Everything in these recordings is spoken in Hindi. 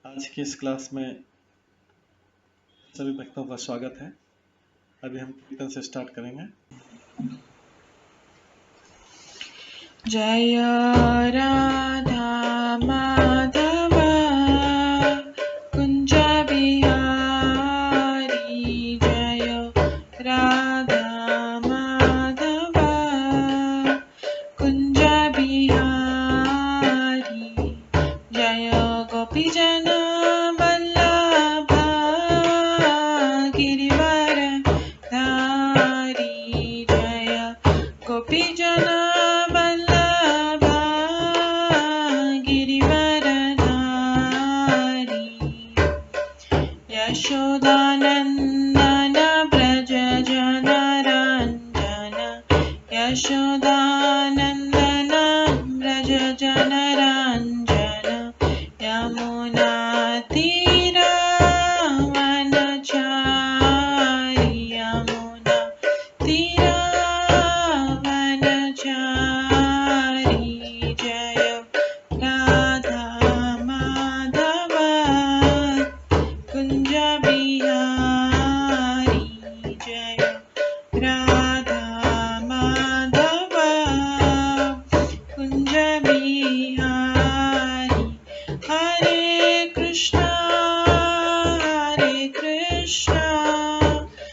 आज की इस क्लास में सभी भक्तों का स्वागत है। अभी हम कीर्तन से स्टार्ट करेंगे। जय राधा माधव कुंज बिहारी जय राधा माधव कुंज बिहारी जय गोपीजन वल्लभ गिरिवर धारी जय गोपीजन वल्लभ गिरिवर धारी यशोदानन्दन व्रज जनरञ्जन यशोदानन्दन व्रज जनरञ्जन यमुनातीरवनचारि यमुनातीरवनचारि जय राधा माधव कुंज बिहारी जय राधा माधव कुंज बिहारी हरे कृष्णा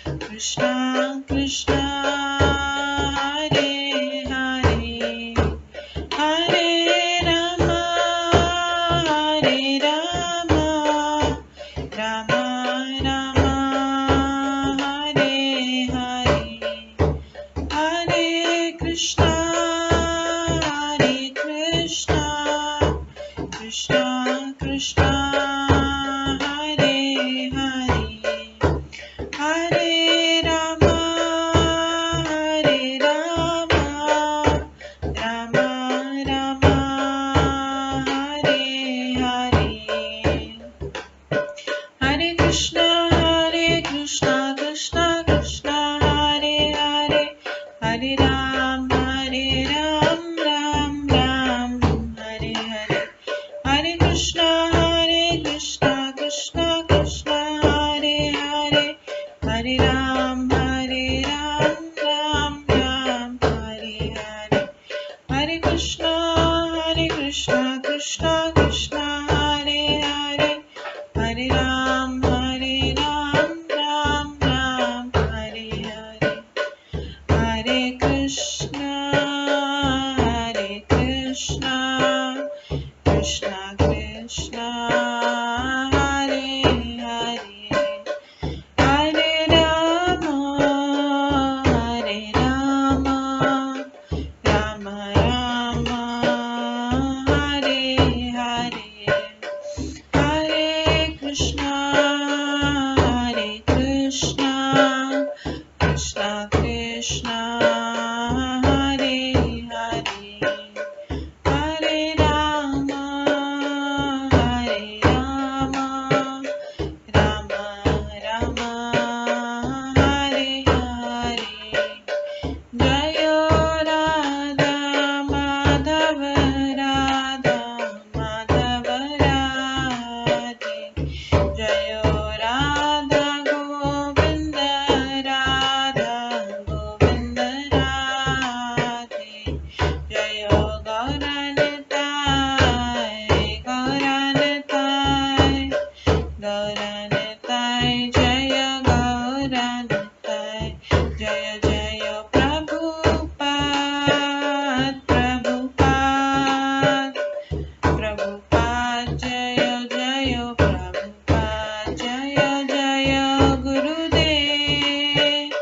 कृष्णा कृष्णा हरे हरे हरे राम राम राम हरे हरे हरे कृष्णा कृष्णा कृष्णा हरे हरे हरे राम राम राम हरे हरे हरे कृष्णा कृष्णा कृष्णा हरे हरे हरे राम राम राम हरे हरे हरे कृष्णा कृष्णा कृष्णा हरे हरे हरे राम राम राम हरे हरे हरे कृष्णा कृष्णा कृष्णा हरे हरे हरे राम राम राम हरे हरे हरे कृष्णा कृष्णा कृष्णा हरे हरे हरे राम राम राम हरे हरे हरे कृष्णा कृष्णा कृष्णा हरे हरे हरे राम राम राम हरे हरे जय राधा माधव राधे जय राधा गोविंद राधे जय गौरनताय जय गौरनताय जय जय प्रभुपाद जय जय प्रभुपाद जय जय गुरुदेव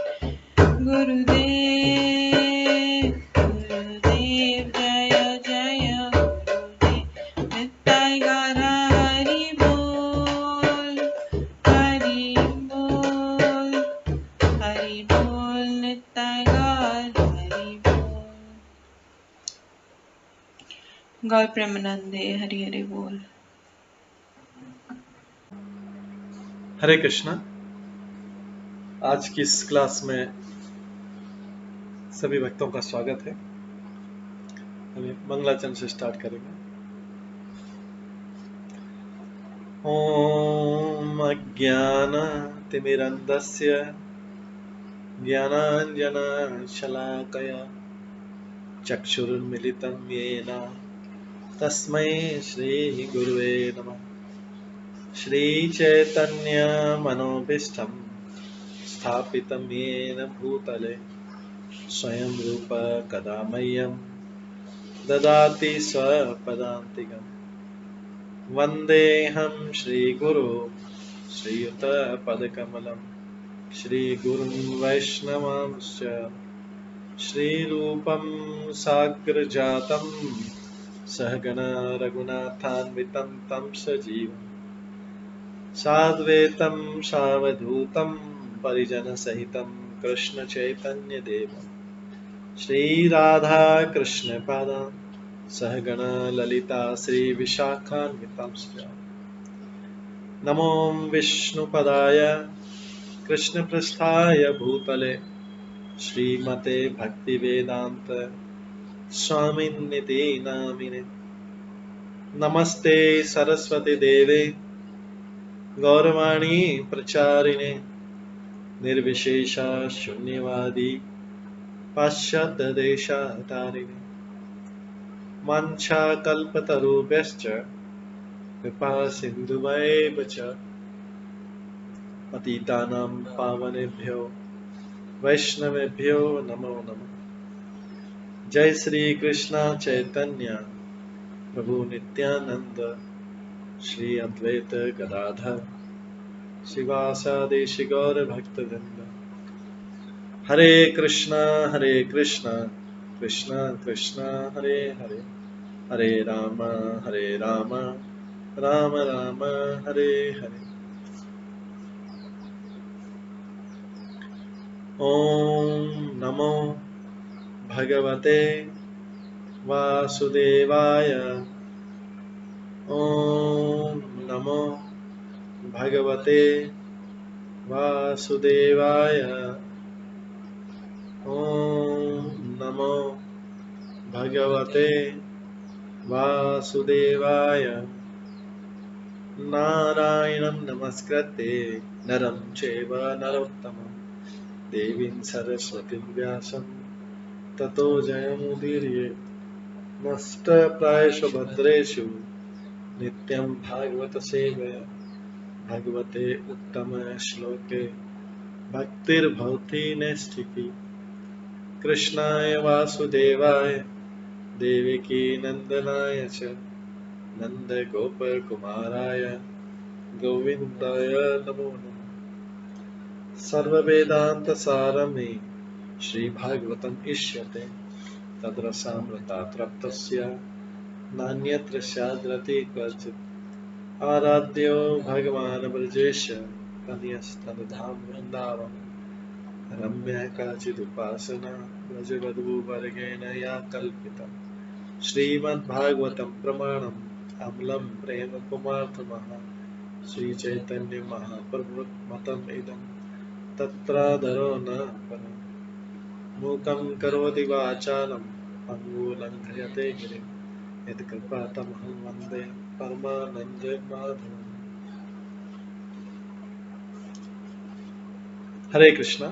जय जय गुरुदेव नित्य गौर हरि बोल नित्य गौर हरि बोल गौर प्रेमानंदे हरि हरि बोल। हरे कृष्णा। आज की इस क्लास में सभी भक्तों का स्वागत है। अभी मंगलाचरण से स्टार्ट करेंगे। ॐ अज्ञानतिमिरन्धस्य ज्ञानाञ्जनशलाकया चक्षुरुन्मिलितं येन तस्मै श्रीगुरुवे नमः। श्रीचैतन्यमनोभीष्टं स्थापितं येन भूतले स्वयं रूप कदा मह्यं ददाति स्वपदान्तिकम्। वन्देऽहं श्रीगुरो श्रीयुतपदकमलं श्रीगुरुं वैष्णवांश्च श्रीरूपं साग्रजातं सहगण रघुनाथान्वितं तं सजीवं साद्वैतं सावधूतं परिजनसहितं कृष्णचैतन्यदेवं श्रीराधाकृष्णपादान् सहगण ललिता श्रीविशाखान्वितांश्च नमो विष्णुपदाय कृष्णपृष्ठाय भूतले श्रीमते भक्तिवेदान्त स्वामिन्निति नामिने। नमस्ते सरस्वती देवे गौरवाणी प्रचारिणे निर्विशेष शून्यवादी पाश्चात्यदेशतारिणे वाञ्छाकल्पतरुभ्यश्च कृपा सिन्धुभ्येव च पतितानां पावनेभ्यो वैष्णवेभ्यो नमो नमः। जय श्री कृष्ण चैतन्य प्रभु नित्यानंद श्री अद्वैत गदाधर शिवासादि गौर भक्तवृंद। हरे कृष्णा कृष्ण कृष्ण हरे हरे, हरे राम राम राम हरे हरे। ओम नमो भगवते वासुदेवाय। ओम नमो भगवते वासुदेवाय। ओम नमो भगवते वासुदेवाय। नारायणं नमस्कृत्य नरं चैव नरोत्तमं देवीं सरस्वतीं व्यासं ततो जयमुदीरये। नष्टप्रायेषु भद्रेषु नित्यं भागवत सेवया भगवते उत्तम श्लोके भक्तिर्भवति नैष्ठिकी। कृष्णाय वासुदेवाय देवकी नंदनाय च नन्दगोपकुमाराय गोविन्दाय नमो नमः। सर्ववेदान्तसारमे श्रीभागवतम् इष्यते तद्रसामृतात् नान्यत्र स्याद्रति क्वचित्। आराध्यो भगवान् ब्रजेश तनयस्तनधाम वृन्दावन रम्या काचिदुपासना व्रजवधूवर्गेण या कल्पिता। श्रीमद्भागवतं प्रमाणम् अमलं प्रेम कुमार्थमः श्रीचैतन्य महाप्रभुमतम् इदं तत्रादरो न परम्। मूकं करोति वाचालं पङ्गुलङ्घयते गिरिं यत्कृपातमहं वन्दे परमानन्दमाधवम्। हरे कृष्णा।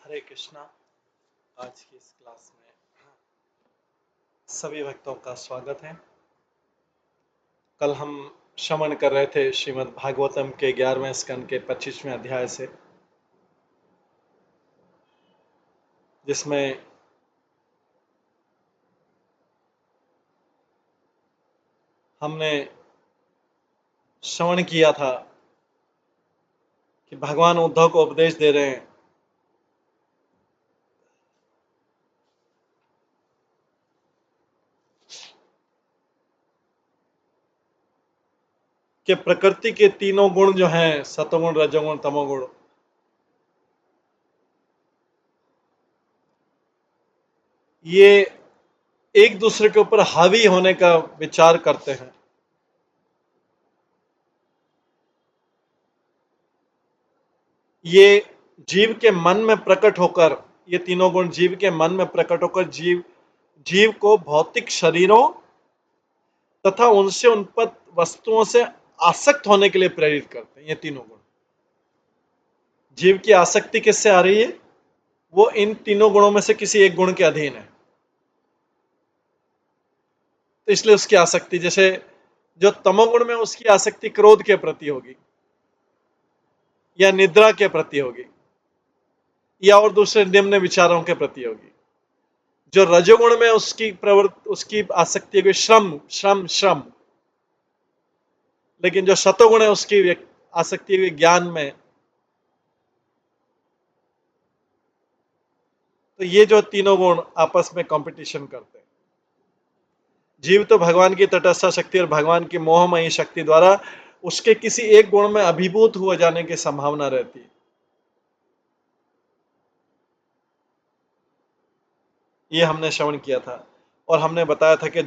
हरे कृष्णा। आज की इस क्लास में सभी भक्तों का स्वागत है। कल हम श्रवण कर रहे थे श्रीमद् भागवतम के 11वें स्कंद के 25वें अध्याय से, जिसमें हमने श्रवण किया था कि भगवान उद्धव को उपदेश दे रहे हैं कि प्रकृति के तीनों गुण जो हैं, सतोगुण, रजोगुण, तमोगुण, ये एक दूसरे के ऊपर हावी होने का विचार करते हैं। ये जीव के मन में प्रकट होकर, ये तीनों गुण जीव के मन में प्रकट होकर जीव को भौतिक शरीरों तथा उनसे उत्पन्न वस्तुओं से आसक्त होने के लिए प्रेरित करते हैं। ये तीनों गुण, जीव की आसक्ति किससे आ रही है? वो इन तीनों गुणों में से किसी एक गुण के अधीन है, तो इसलिए उसकी आसक्ति, जैसे जो तमोगुण में उसकी आसक्ति क्रोध के प्रति होगी या निद्रा के प्रति होगी या और दूसरे निम्न विचारों के प्रति होगी। जो रजोगुण में उसकी आसक्ति होगी श्रम श्रम श्रम, लेकिन जो सतोगुण है उसकी आसक्ति होगी ज्ञान में। तो ये जो तीनों गुण आपस में कंपटीशन करते हैं। जीव तो भगवान की तटस्थ शक्ति और भगवान की मोहमयी शक्ति द्वारा उसके किसी एक गुण में अभिभूत हुए जाने की संभावना रहती है। ये हमने श्रवण किया था और हमने बताया था कि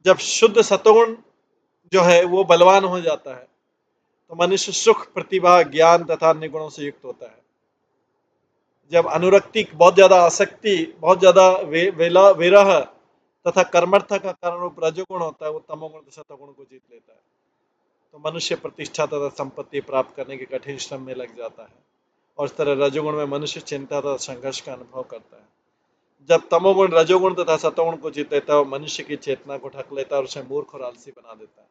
जब शुद्ध सतोगुण जो है वो बलवान हो जाता है तो मनुष्य सुख, प्रतिभा, ज्ञान तथा अन्य गुणों से युक्त होता है। जब अनुरक्ति, बहुत ज्यादा आसक्ति, बहुत ज्यादा विरह तथा कर्मठता का कारण रूप रजोगुण होता है, वो तमोगुण तथा सतोगुण को जीत लेता है, तो मनुष्य प्रतिष्ठा तथा संपत्ति प्राप्त करने के कठिन श्रम में लग जाता है। और इस तरह रजोगुण में मनुष्य चिंता तथा संघर्ष का अनुभव करता है। जब तमोगुण रजोगुण तथा सतोगुण को जीत लेता है, वो मनुष्य की चेतना को ढक लेता है और उसे मूर्ख और आलसी बना देता है।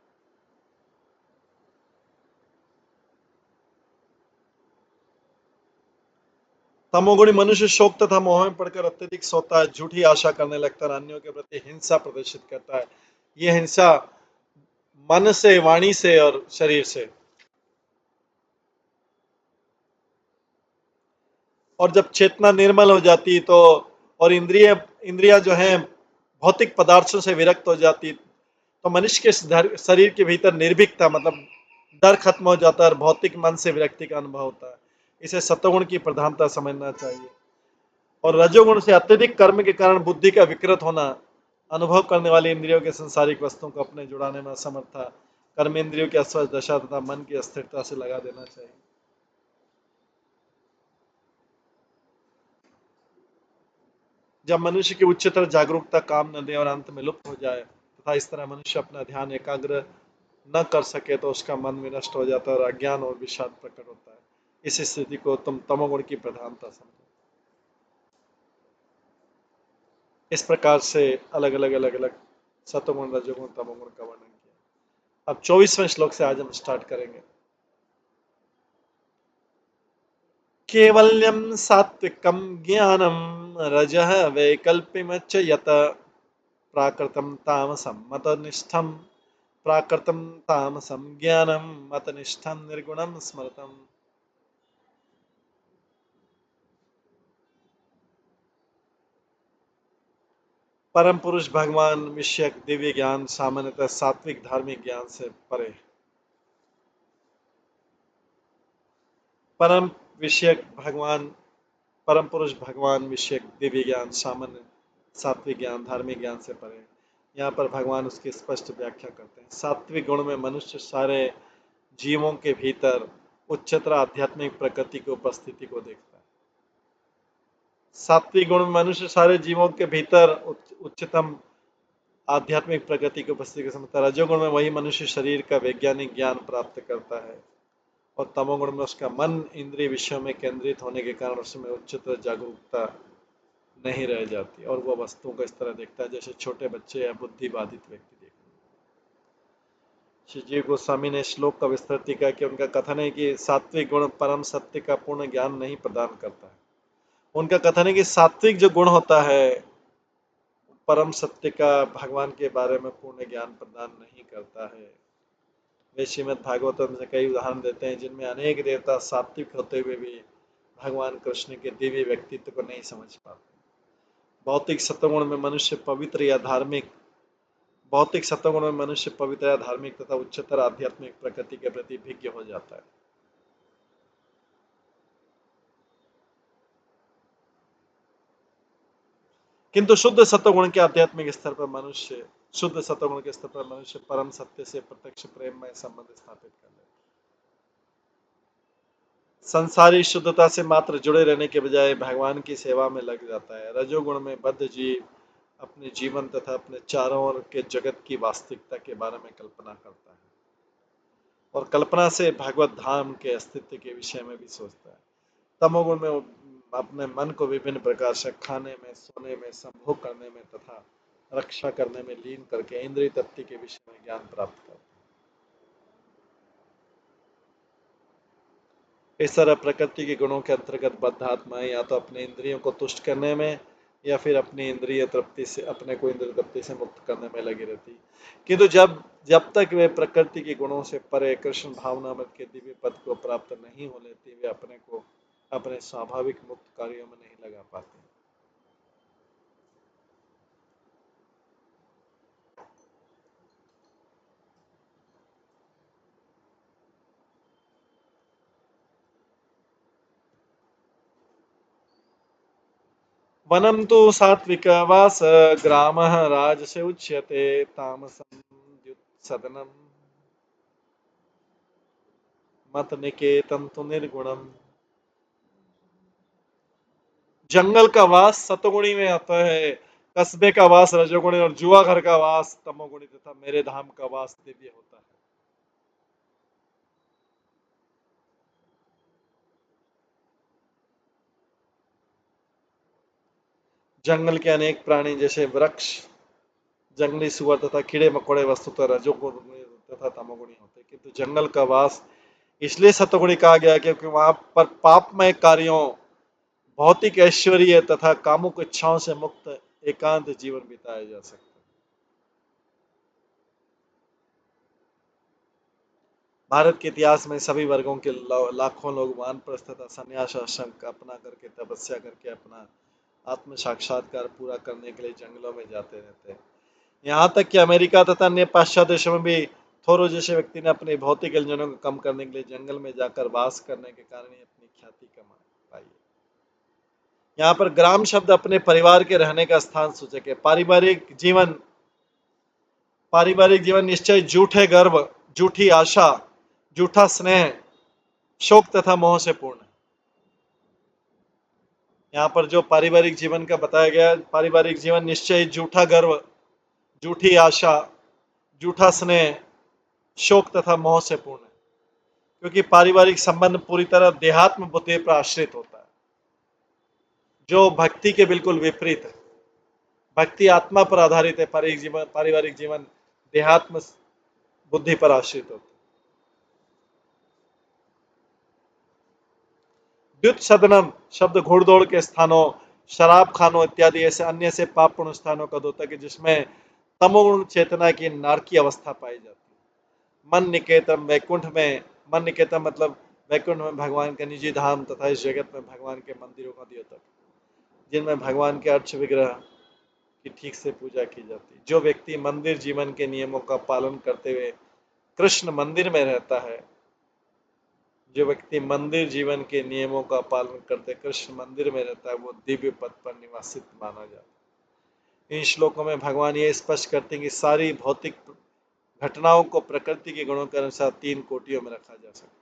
तमोगुणी मनुष्य शोक तथा मोह में पड़कर अत्यधिक सोता है, झूठी आशा करने लगता है, अन्यों के प्रति हिंसा प्रदर्शित करता है। यह हिंसा मन से, वाणी से और शरीर से। और जब चेतना निर्मल हो जाती तो और इंद्रिया जो है भौतिक पदार्थों से विरक्त हो जाती, तो मनुष्य के शरीर के भीतर निर्भीकता, मतलब डर खत्म हो जाता है और भौतिक मन से विरक्ति का अनुभव होता है। इसे सतोगुण की प्रधानता समझना चाहिए। और रजोगुण से अत्यधिक कर्म के कारण बुद्धि का विकृत होना, अनुभव करने वाली इंद्रियों के संसारिक वस्तुओं को अपने जुड़ाने में असमर्थता, कर्म इंद्रियों की अस्वस्थ दशा तथा मन की अस्थिरता से लगा देना चाहिए। जब मनुष्य की उच्चतर जागरूकता काम न दे और अंत में लुप्त हो जाए तथा इस तरह मनुष्य अपना ध्यान एकाग्र न कर सके तो उसका मन विनष्ट हो जाता है और अज्ञान और विषाद प्रकट होता है। इस स्थिति को तुम तमोगुण की प्रधानता समझो। इस प्रकार से अलग अलग सतोगुण, रजोगुण, तमोगुण का वर्णन किया। अब 24वें श्लोक से आज हम स्टार्ट करेंगे। केवल्यम सात्विकम ज्ञानम रजः वैकल्पिमच्च यत प्राकृतम तामसम मतनिष्ठम प्राकृतम तामसम ज्ञानम मतनिष्ठम निर्गुणम स्मृतम। परम पुरुष भगवान विषयक दिव्य ज्ञान सामान्यतः सात्विक धार्मिक ज्ञान से परे। परम पुरुष भगवान विषयक दिव्य ज्ञान सामान्य सात्विक ज्ञान धार्मिक ज्ञान से परे। यहाँ पर भगवान उसकी स्पष्ट व्याख्या करते हैं। सात्विक गुण में मनुष्य सारे जीवों के भीतर उच्चतर आध्यात्मिक प्रकृति की उपस्थिति को देखता है। सात्विक गुण में मनुष्य सारे जीवों के भीतर उच्चतम आध्यात्मिक प्रकृति की उपस्थिति को समझता है। रजोगुण में वही मनुष्य शरीर का वैज्ञानिक ज्ञान प्राप्त करता है और तमोगुण में उसका मन इंद्रिय विषयों में केंद्रित होने के कारण उसमें उच्चतर जागरूकता नहीं रह जाती और वह वस्तुओं को इस तरह देखता है जैसे छोटे बच्चे या बुद्धि बाधित व्यक्ति देखते हैं। श्री जीव गोस्वामी ने श्लोक का विस्तृत किया कि उनका कथन है कि सात्विक गुण परम सत्य का पूर्ण ज्ञान नहीं प्रदान करता है। उनका कथन है कि सात्विक जो गुण होता है परम सत्य का भगवान के बारे में पूर्ण ज्ञान प्रदान नहीं करता है। वे श्रीमद् भागवतम से कई उदाहरण देते हैं जिनमें अनेक देवता सात्विक होते हुए भी भगवान कृष्ण के दिव्य व्यक्तित्व को नहीं समझ पाते। भौतिक सत्वगुण में मनुष्य पवित्र या धार्मिक भौतिक सत्वगुण में मनुष्य पवित्र या धार्मिक तथा उच्चतर आध्यात्मिक प्रकृति के प्रति भिज्ञ हो जाता है। किंतु शुद्ध सत्वगुण के आध्यात्मिक स्तर पर मनुष्य शुद्ध सत्वगुण के स्तर पर मनुष्य परम सत्य से प्रत्यक्ष प्रेम में संबंध स्थापित कर लेता है। संसारी शुद्धता से मात्र जुड़े रहने के बजाय भगवान की सेवा में लग जाता है। रजोगुण में बद्ध जीव अपने जीवन तथा अपने चारों ओर के जगत की वास्तविकता के बारे में कल्पना करता है और कल्पना से भगवत धाम के अस्तित्व के विषय में भी सोचता है। तमोगुण में अपने मन को विभिन्न प्रकार से खाने में, सोने में, संभोग करने में तथा रक्षा करने में लीन करके इंद्रिय तृप्ति के विषय में ज्ञान प्राप्त करता है। इस तरह प्रकृति के गुणों के अंतर्गत बद्ध आत्माएं या तो अपने इंद्रियों को तुष्ट करने में या फिर अपनी इंद्रिय तृप्ति से अपने को इंद्रिय तृप्ति से मुक्त करने में लगी रहती। किंतु जब जब तक वे प्रकृति के गुणों से परे कृष्ण भावनामृत के दिव्य पद को प्राप्त नहीं हो लेती वे अपने को अपने स्वाभाविक मुक्त कार्यों में नहीं लगा पाते। वनम तो सात्विक वास ग्राम राज से उच्यते तामसम सदनम मत निकेतन तो निर्गुणम। जंगल का वास सतोगुणी में आता है, कस्बे का वास रजोगुणी और जुआ घर का वास तमोगुणी तथा मेरे धाम का वास दिव्य होता है। जंगल के अनेक प्राणी जैसे वृक्ष, जंगली सुअर तथा कीड़े मकोड़े वस्तुतः रजोगुणी तथा तमोगुणी होते हैं, किंतु जंगल का वास इसलिए सतोगुणी कहा गया क्योंकि वहां पर पापमय कार्यों, भौतिक ऐश्वर्य तथा कामुक इच्छाओं से मुक्त एकांत जीवन बिताया जा सकता है। भारत के इतिहास में सभी वर्गों के लाखों लोग वानप्रस्थ तथा संन्यास आश्रम का अपना करके तपस्या करके अपना आत्म साक्षात्कार पूरा करने के लिए जंगलों में जाते रहते हैं। यहाँ तक कि अमेरिका तथा अन्य पाश्चात्य देशों में भी थोरो जैसे व्यक्ति ने अपने भौतिक एल्जनों को कम करने के लिए जंगल में जाकर वास करने के कारण ही अपनी ख्याति कमा पाई। यहाँ पर ग्राम शब्द अपने परिवार के रहने का स्थान सूचक है। पारिवारिक जीवन निश्चय झूठे गर्व, झूठी आशा, झूठा स्नेह, शोक तथा मोह से पूर्ण है। यहाँ पर जो पारिवारिक जीवन का बताया गया, पारिवारिक जीवन निश्चय झूठा गर्व, झूठी आशा, झूठा स्नेह, शोक तथा मोह से पूर्ण है, क्योंकि पारिवारिक संबंध पूरी तरह देहात्म बुद्धि पर आश्रित होता है, जो भक्ति के बिल्कुल विपरीत है। भक्ति आत्मा पर आधारित है, पारिवारिक जीवन देहात्म बुद्धि पर आश्रित होता है। द्युत सदनम शब्द घोड़दौड़ के स्थानों, शराब खानों इत्यादि ऐसे अन्य से पापपूर्ण स्थानों का होता है कि जिसमें तमोगुण चेतना की नारकी अवस्था पाई जाती है। मन निकेतन वैकुंठ में, मन निकेतन मतलब वैकुंठ में भगवान का निजी धाम तथा इस जगत में भगवान के मंदिरों का द्योतक, जिनमें भगवान के अर्च विग्रह की ठीक से पूजा की जाती है। जो व्यक्ति मंदिर जीवन के नियमों का पालन करते हुए कृष्ण मंदिर में रहता है, जो व्यक्ति मंदिर जीवन के नियमों का पालन करते कृष्ण मंदिर में रहता है, वो दिव्य पद पर निवासित माना जाता है। इन श्लोकों में भगवान ये स्पष्ट करते हैं कि सारी भौतिक घटनाओं को प्रकृति के गुणों के अनुसार 3 कोटियों में रखा जा सकता है।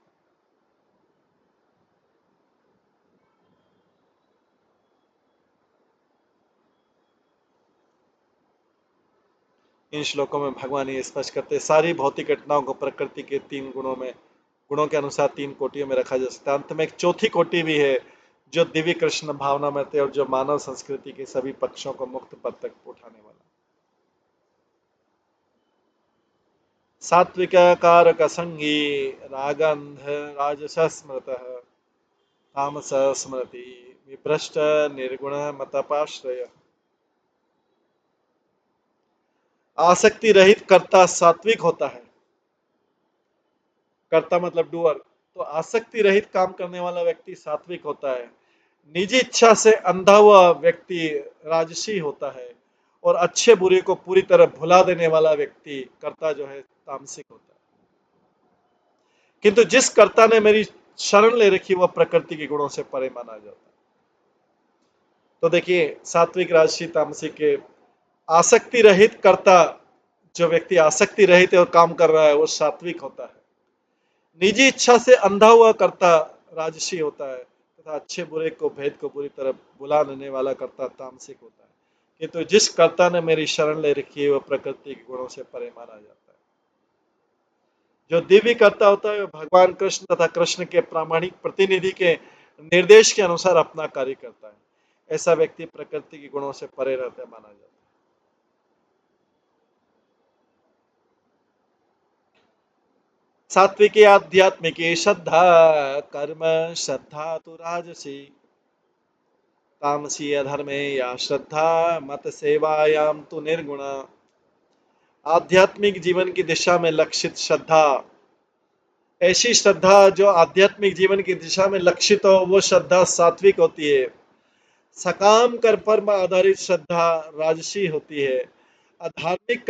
इन श्लोकों में भगवान ये स्पष्ट करते हैं सारी भौतिक घटनाओं को प्रकृति के 3 गुणों में गुणों के अनुसार 3 कोटियों में रखा जा सकता है। अंत में एक चौथी कोटि भी है जो दिव्य कृष्ण भावना में थे और जो मानव संस्कृति के सभी पक्षों को मुक्त पद तक उठाने वाला। सात्विक कारक संगी रागंध राजस स्मृत तामस स्मृति विभ्रष्ट निर्गुण मतपाश्रय। आसक्ति रहित कर्ता सात्विक होता है। कर्ता मतलब डूअर। तो आसक्ति रहित काम करने वाला व्यक्ति सात्विक होता है। निजी इच्छा से अंधा हुआ व्यक्ति राजसी होता है और अच्छे बुरे को पूरी तरह भुला देने वाला व्यक्ति कर्ता जो है तामसिक होता है। किंतु जिस कर्ता ने मेरी शरण ले रखी वह प्रकृति के गुणों से परे माना जाता है। तो देखिए सात्विक राजसी तामसिक के आसक्ति रहित कर्ता जो व्यक्ति आसक्ति रहित और काम कर रहा है वो सात्विक होता है। निजी इच्छा से अंधा हुआ कर्ता राजसी होता है तथा अच्छे बुरे को भेद को बुरी तरह बुला लेने वाला कर्ता तामसिक होता है। किंतु जिस कर्ता ने मेरी शरण ले रखी है वह प्रकृति के गुणों से परे माना जाता है। जो दिव्य कर्ता होता है वह भगवान कृष्ण तथा कृष्ण के प्रामाणिक प्रतिनिधि के निर्देश के अनुसार अपना कार्य करता है। ऐसा व्यक्ति प्रकृति के गुणों से परे रहते माना जाता है। सात्विकी आध्यात्मिकी श्रद्धा कर्म श्रद्धा तो राजसी तामसी अधर्मे या श्रद्धा मत सेवायाम तो निर्गुणा। आध्यात्मिक जीवन की दिशा में लक्षित श्रद्धा, ऐसी श्रद्धा जो आध्यात्मिक जीवन की दिशा में लक्षित हो वो श्रद्धा सात्विक होती है। सकाम कर्म आधारित श्रद्धा राजसी होती है। आधार्मिक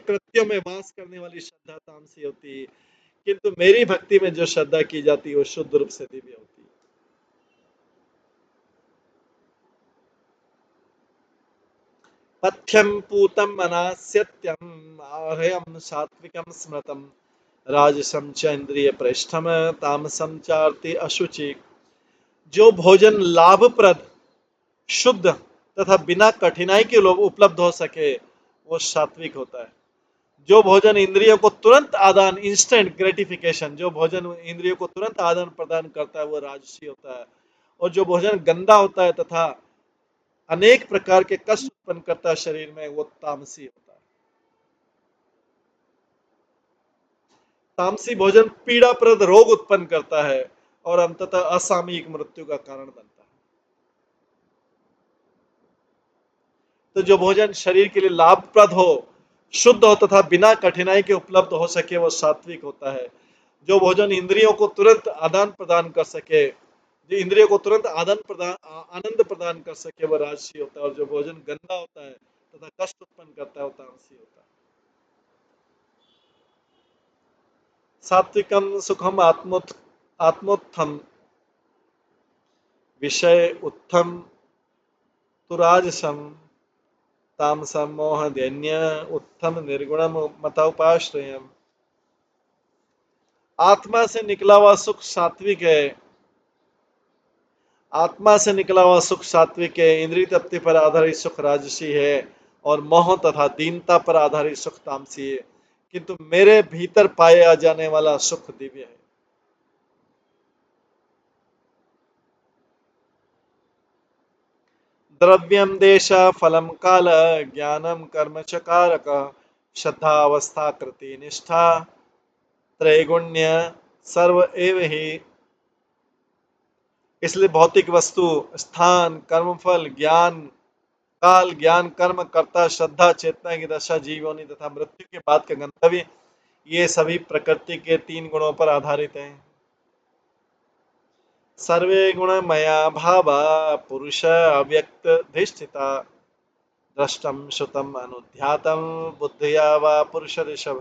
कृत्यों में वास करने वाली श्रद्धा तामसी होती है। किंतु मेरी भक्ति में जो श्रद्धा की जाती है वो शुद्ध रूप से दिव्य होती है। पथ्यम पूतम अनास्यत्यम आहयम सात्विकम स्मृतम राजसम च इंद्रिय प्रेष्ठम तामसम चार्ति अशुचि। जो भोजन लाभप्रद शुद्ध तथा बिना कठिनाई के लोग उपलब्ध हो सके वो सात्विक होता है। जो भोजन इंद्रियों को तुरंत आदान इंस्टेंट ग्रेटिफिकेशन, जो भोजन इंद्रियों को तुरंत आदान प्रदान करता है वो राजसी होता है। और जो भोजन गंदा होता है तथा अनेक प्रकार के कष्ट उत्पन्न करता है शरीर में वो तामसी होता है। तामसी भोजन पीड़ाप्रद रोग उत्पन्न करता है और अंततः असामयिक मृत्यु का कारण बनता है। तो जो भोजन शरीर के लिए लाभप्रद हो, शुद्ध हो तथा बिना कठिनाई के उपलब्ध हो सके वो सात्विक होता है। जो भोजन इंद्रियों को तुरंत आदान प्रदान कर सके, जो इंद्रियों को तुरंत आनंद प्रदान कर सके वो राजसी होता है। और जो भोजन गंदा होता है तथा कष्ट उत्पन्न करता है वो तामसी होता है। सात्विकम सुखम आत्मोत्थम विषय उत्थम तुराजसम तामसम मोह दैन्य उत्थम निर्गुणम मतोपाश्रयम। आत्मा से निकला हुआ सुख सात्विक है। आत्मा से निकला हुआ सुख सात्विक है। इंद्रिय तृप्ति पर आधारित सुख राजसी है और मोह तथा दीनता पर आधारित सुख तामसी है। किंतु मेरे भीतर पाया जाने वाला सुख दिव्य है। द्रव्यम देश फलम काल ज्ञानम कर्म च कारक श्रद्धा अवस्था कृति निष्ठा त्रैगुण्य सर्व एव ही। इसलिए भौतिक वस्तु, स्थान, कर्मफल, ज्ञान, काल, ज्ञान, कर्म, कर्ता, श्रद्धा, चेतना की दशा, जीवनी तथा मृत्यु के बाद का गंतव्य, ये सभी प्रकृति के 3 गुणों पर आधारित हैं। सर्वे गुण मया भावा पुरुष अव्यक्त धिष्ठिता दृष्टम श्रुतम अनुध्यातम बुद्धिया वा पुरुष ऋषभ।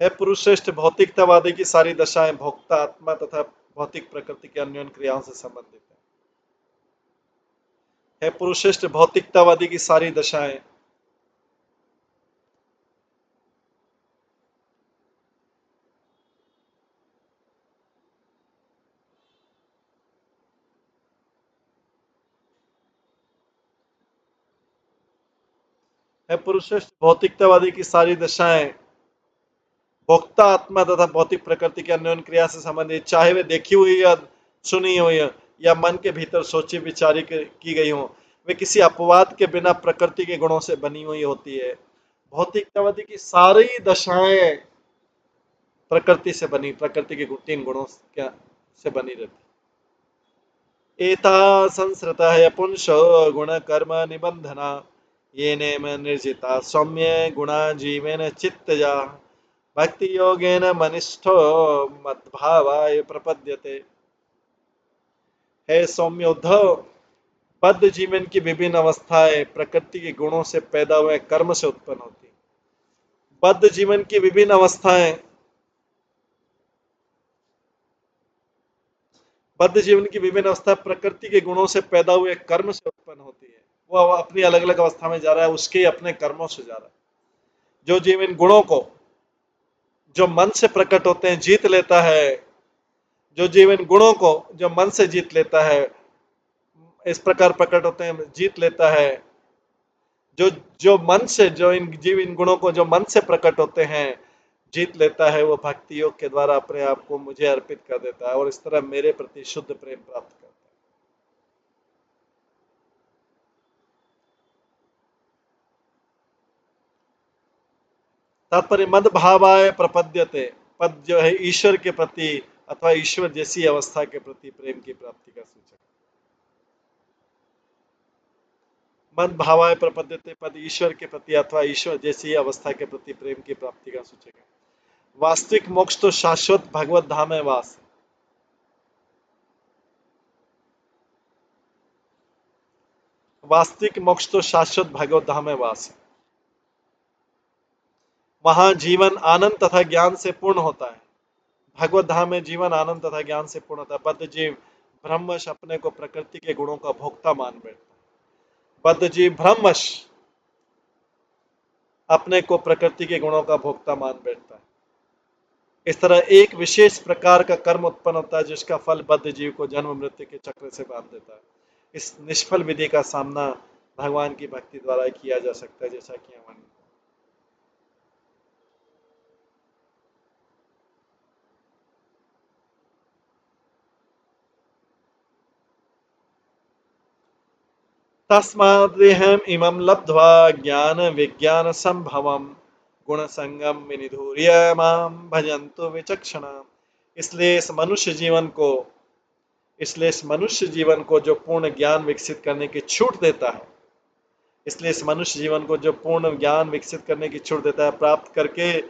है पुरुष श्रेष्ठ, भौतिकतावादी की सारी दशाएं भोक्ता आत्मा तथा भौतिक प्रकृति के अन्योन्य क्रियाओं से संबंधित है पुरुष श्रेष्ठ, भौतिकतावादी की सारी दशाएं है पुरुषश्रेष्ठ भौतिकतावादी की सारी दशाएं भोक्ता आत्मा तथा भौतिक प्रकृति के अन्योन्य क्रिया से संबंधित, चाहे वे देखी हुई या सुनी हुई या मन के भीतर सोची विचारी की गई हो, वे किसी अपवाद के बिना प्रकृति के गुणों से बनी हुई होती है। भौतिकतावादी की सारी दशाएं प्रकृति से बनी, प्रकृति के तीन गुणों से बनी रहती। एता संसृता है पुंसो गुण कर्म निबंधना ये नेम निर्जिता सौम्य गुणा जीवेन चित्तजा भक्ति योगेन मनिष्ठो मद्भावाय प्रपद्यते। हे सौम्य उद्धव, बद्ध जीवन की विभिन्न अवस्थाएं प्रकृति के गुणों से पैदा हुए कर्म से उत्पन्न होती। बद्ध जीवन की विभिन्न अवस्थाएं बद्ध जीवन की विभिन्न अवस्था प्रकृति के गुणों से पैदा हुए कर्म से उत्पन्न होती है। वो अपनी अलग अलग अवस्था में जा रहा है, उसके अपने कर्मों से जा रहा है। जो जीव इन गुणों को जो मन से प्रकट होते हैं जीत लेता है, जो जीव इन गुणों को जो मन से जीत लेता है, इस प्रकार प्रकट होते हैं जीत लेता है, जो जो मन से जो इन जीव इन गुणों को जो मन से प्रकट होते हैं जीत लेता है, वो भक्ति योग के द्वारा अपने आप को मुझे अर्पित कर देता है और इस तरह मेरे प्रति शुद्ध प्रेम प्राप्त करता है। तात्पर्य मद भावाय प्रपद्यते, पद जो है ईश्वर के प्रति अथवा ईश्वर जैसी अवस्था के प्रति प्रेम की प्राप्ति का सूचक। मद भावाय प्रपद्यते पद ईश्वर के प्रति अथवा ईश्वर जैसी अवस्था के प्रति प्रेम की प्राप्ति का सूचक है। वास्तविक मोक्ष तो शाश्वत भगवत धाम में वास। वास्तविक मोक्ष तो शाश्वत भगवत धाम में वास। वहां जीवन आनंद तथा ज्ञान से पूर्ण होता है। भगवत धाम में जीवन आनंद तथा ज्ञान से पूर्ण होता है। बद्ध जीव ब्रह्मश अपने को प्रकृति के गुणों का भोक्ता मान बैठता है। बद्ध जीव ब्रह्मश अपने को प्रकृति के गुणों का भोक्ता मान बैठता है। इस तरह एक विशेष प्रकार का कर्म उत्पन्न होता है जिसका फल बद्ध जीव को जन्म मृत्यु के चक्र से बांध देता है। इस निष्फल विधि का सामना भगवान की भक्ति द्वारा किया जा सकता है, जैसा कि हम तस्मादेहम इमं लब्ध्वा ज्ञान विज्ञान संभवम गुण संगम विनिधूर्य माम भजन्तु विचक्षणा। इसलिए इस मनुष्य जीवन को जो पूर्ण ज्ञान विकसित करने की छूट देता है, इसलिए इस मनुष्य जीवन को जो पूर्ण ज्ञान विकसित करने की छूट देता है, प्राप्त करके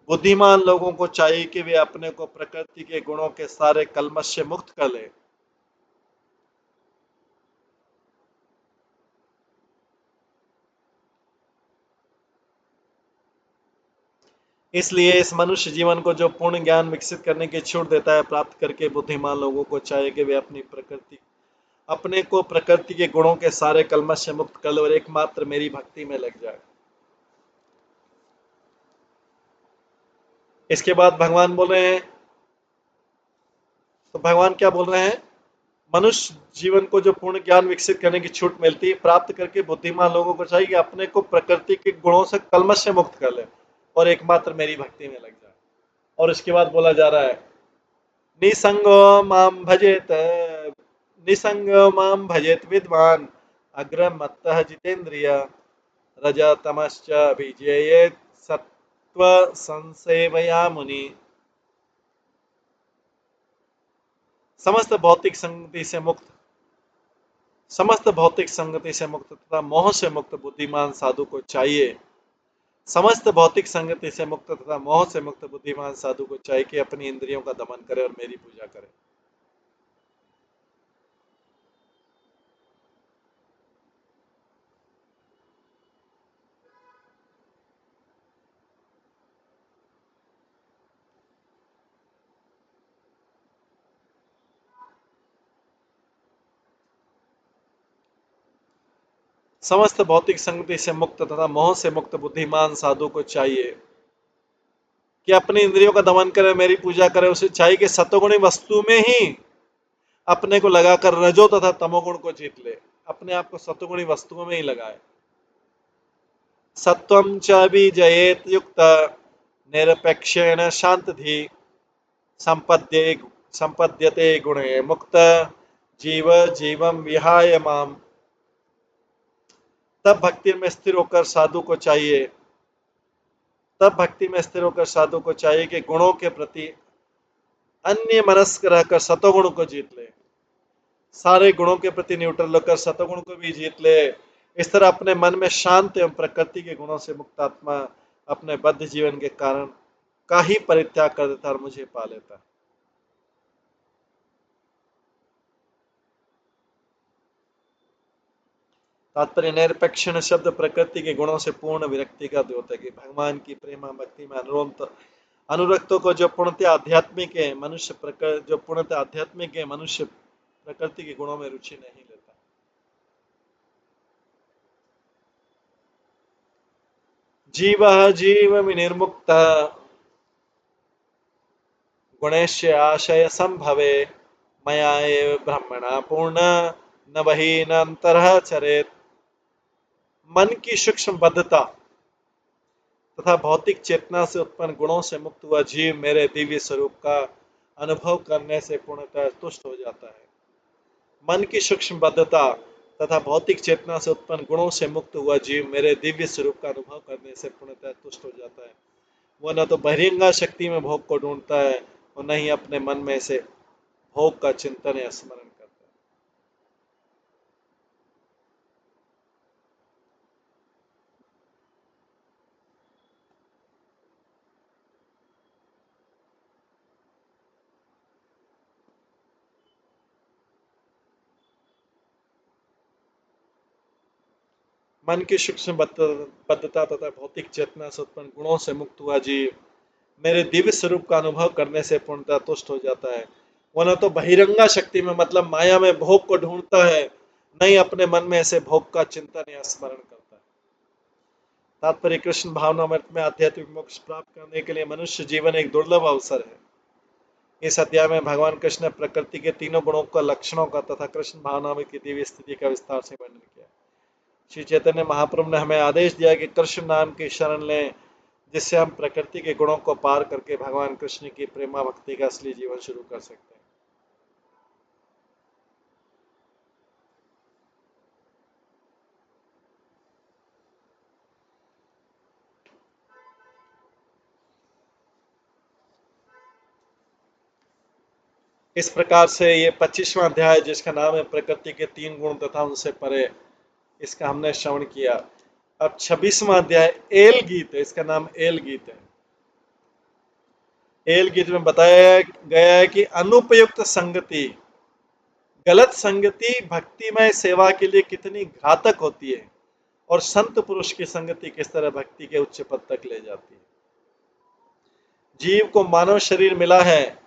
बुद्धिमान लोगों को चाहिए कि वे अपने को प्रकृति के गुणों के सारे कलमश से मुक्त कर ले। इसलिए इस मनुष्य जीवन को जो पूर्ण ज्ञान विकसित करने की छूट देता है, प्राप्त करके बुद्धिमान लोगों को चाहिए कि वे अपने को प्रकृति के गुणों के सारे कलमश से मुक्त कर ले और एकमात्र मेरी भक्ति में लग जाए। इसके बाद भगवान बोल रहे हैं, तो भगवान क्या बोल रहे हैं? मनुष्य जीवन को जो पूर्ण ज्ञान विकसित करने की छूट मिलती है, प्राप्त करके बुद्धिमान लोगों को चाहिए कि अपने को प्रकृति के गुणों से कलमश से मुक्त कर ले और एकमात्र मेरी भक्ति में लग जाए। और इसके बाद बोला जा रहा है, निसंगो माम भजेत विद्वान अग्रमत्तः जितेन्द्रिय रजतमश्च विजयेत सत्व संसेवया मुनि। समस्त भौतिक संगति से मुक्त तथा मोह से मुक्त बुद्धिमान साधु को चाहिए कि अपनी इंद्रियों का दमन करे और मेरी पूजा करे। समस्त भौतिक संगति से मुक्त तथा मोह से मुक्त बुद्धिमान साधु को चाहिए कि अपनी इंद्रियों का दमन करे, मेरी पूजा करे। उसे चाहिए कि सत्वगुणी वस्तु में ही अपने को लगाकर रजो तथा तमोगुण को जीत ले, अपने आप को सत्वगुणी वस्तुओं में ही लगाए। सत्वं च विजयेत युक्त निरपेक्षेण शांतधि संपद्ये संपद्यते गुणे मुक्त जीव जीवम विहाय माम। तब भक्ति में स्थिर होकर साधु को चाहिए तब भक्ति में स्थिर होकर साधु को चाहिए कि गुणों के प्रति अन्य मनस्क रहकर सतोगुण को जीत ले। सारे गुणों के प्रति न्यूट्रल होकर सतोगुण को भी जीत ले। इस तरह अपने मन में शांत एवं प्रकृति के गुणों से मुक्त आत्मा अपने बद्ध जीवन के कारण का ही परित्याग कर देता और मुझे पा लेता। तात्पर्य निरपेक्षण शब्द प्रकृति के गुणों से पूर्ण विरक्ति का द्योतक है कि भगवान की प्रेमा भक्ति में अनुरक्तों को जो पूर्णतः आध्यात्मिक है मनुष्य प्रकृति के गुणों में रुचि नहीं लेता। जीव जीव विनिर्मुक्त गुणेश्य आशय संभवे मया एव ब्रह्मणा पूर्ण न वही न अंतरः चरेत। मन की सूक्ष्म बद्धता तथा भौतिक चेतना से उत्पन्न गुणों से मुक्त हुआ जीव मेरे दिव्य स्वरूप का अनुभव करने से पूर्णतः तुष्ट हो जाता है। मन की सूक्ष्म बद्धता तथा भौतिक चेतना से उत्पन्न गुणों से मुक्त हुआ जीव मेरे दिव्य स्वरूप का अनुभव करने से पूर्णतः तुष्ट हो जाता है। वह न तो बहिरंगा शक्ति में भोग को ढूंढता है और न ही अपने मन में से भोग का चिंतन या स्मरण करता है। मन की सूक्ष्म बद्धता तथा भौतिक चेतना से उत्पन्न गुणों से मुक्त हुआ जीव मेरे दिव्य स्वरूप का अनुभव करने से पूर्णतः तुष्ट हो जाता है। वह न तो बहिरंगा शक्ति में मतलब माया में भोग को ढूंढता है न ही अपने मन में ऐसे भोग का चिंतन या स्मरण करता है। तात्पर्य कृष्ण भावनामृत में आध्यात्मिक मोक्ष प्राप्त करने के लिए मनुष्य जीवन एक दुर्लभ अवसर है। इस अध्याय में भगवान कृष्ण ने प्रकृति के तीनों गुणों का लक्षणों का तथा कृष्ण भावनामृत की दिव्य स्थिति का विस्तार से वर्णन किया। श्री चैतन्य महाप्रभु ने हमें आदेश दिया कि कृष्ण नाम की शरण लें जिससे हम प्रकृति के गुणों को पार करके भगवान कृष्ण की प्रेमा भक्ति का असली जीवन शुरू कर सकते हैं। इस प्रकार से ये 25वां अध्याय जिसका नाम है प्रकृति के तीन गुण तथा उनसे परे, इसका हमने श्रवण किया। अब 26वां अध्याय एल गीत है, इसका नाम एल गीत है। एल गीत में बताया गया है कि अनुपयुक्त संगति, गलत संगति भक्तिमय सेवा के लिए कितनी घातक होती है और संत पुरुष की संगति किस तरह भक्ति के उच्च पद तक ले जाती है। जीव को मानव शरीर मिला है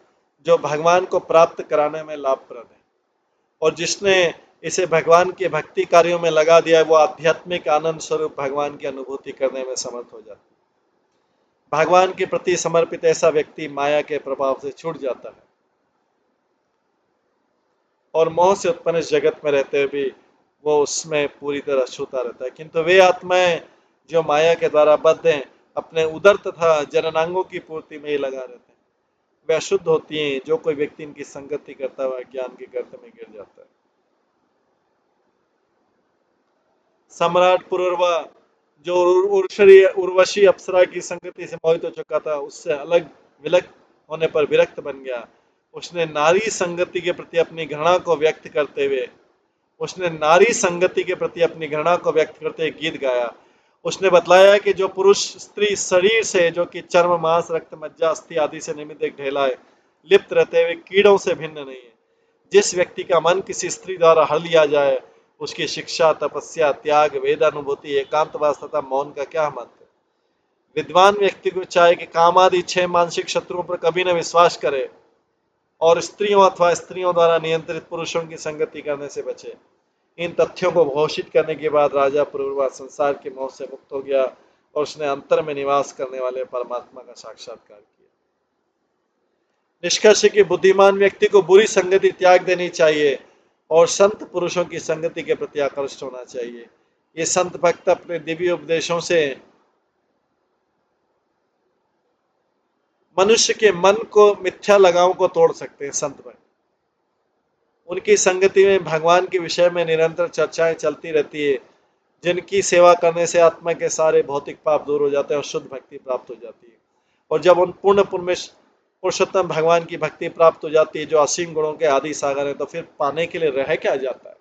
जो भगवान को प्राप्त कराने में लाभप्रद है और जिसने इसे भगवान के भक्ति कार्यों में लगा दिया है वो आध्यात्मिक आनंद स्वरूप भगवान की अनुभूति करने में समर्थ हो जाता है। भगवान के प्रति समर्पित ऐसा व्यक्ति माया के प्रभाव से छूट जाता है और मोह से उत्पन्न इस जगत में रहते हुए भी वो उसमें पूरी तरह छूता रहता है। किंतु वे आत्माएं जो माया के द्वारा बद्ध हैं अपने उदर तथा जननांगों की पूर्ति में ही लगा रहते हैं। वे अशुद्ध होती हैं जो कोई व्यक्ति इनकी संगति करता हुआ ज्ञान के गर्त में गिर जाता है। सम्राट पुरुरवा जो उर्वशी अप्सरा की संगति से मोहित हो चुका था उससे अलग विलग होने पर विरक्त बन गया। उसने नारी संगति के प्रति अपनी घृणा को व्यक्त करते हुए गीत गाया। उसने बतलाया कि जो पुरुष स्त्री शरीर से जो कि चर्म मांस रक्त मज्जा अस्थि आदि से निर्मित एक ढेला है लिप्त रहते हुए कीड़ों से भिन्न नहीं है। जिस व्यक्ति का मन किसी स्त्री द्वारा हर लिया जाए उसकी शिक्षा तपस्या त्याग वेदानुभूति एकांतवास तथा मौन का क्या महत्व है। विद्वान व्यक्ति को चाहे कि काम आदि 6 मानसिक शत्रुओं पर कभी न विश्वास करे और स्त्रियों अथवा स्त्रियों द्वारा नियंत्रित पुरुषों की संगति करने से बचे। इन तथ्यों को घोषित करने के बाद राजा पुरुरवा संसार के मोह से मुक्त हो गया और उसने अंतर में निवास करने वाले परमात्मा का साक्षात्कार किया। निष्कर्ष कि बुद्धिमान व्यक्ति को बुरी संगति त्याग देनी चाहिए और संत पुरुषों की संगति के प्रति आकर्षित होना चाहिए। ये संत भक्त अपने दिव्य उपदेशों से मनुष्य के मन को, मिथ्या लगावों को तोड़ सकते हैं। संत भक्त, उनकी संगति में भगवान के विषय में निरंतर चर्चाएं चलती रहती है, जिनकी सेवा करने से आत्मा के सारे भौतिक पाप दूर हो जाते हैं और शुद्ध भक्ति प्राप्त हो जाती है। और जब उन पूर्ण पुरुषोत्तम भगवान की भक्ति प्राप्त हो जाती है, जो असीम गुणों के आदि सागर है, तो फिर पाने के लिए रह क्या जाता है।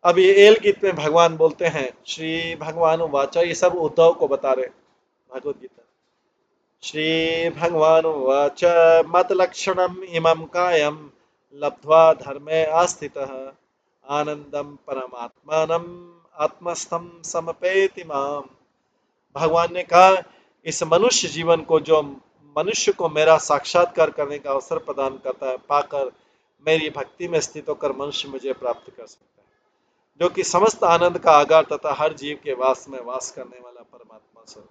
अब ये एल गीत में भगवान बोलते हैं, श्री भगवान वाचा, ये सब उद्धव को बता रहे भगवत गीता। श्री भगवान वाच मत लक्षणम इमं कायम लब्ध्वा धर्मे आस्थितः आनंदम परमात्मानम आत्मस्थम समपेति माम। भगवान ने कहा, इस मनुष्य जीवन को, जो मनुष्य को मेरा साक्षात्कार करने का अवसर प्रदान करता है, पाकर मेरी भक्ति में स्थित होकर मनुष्य मुझे प्राप्त कर सकता है, जो कि समस्त आनंद का आगार तथा हर जीव के वास में वास करने वाला परमात्मा स्वरूप।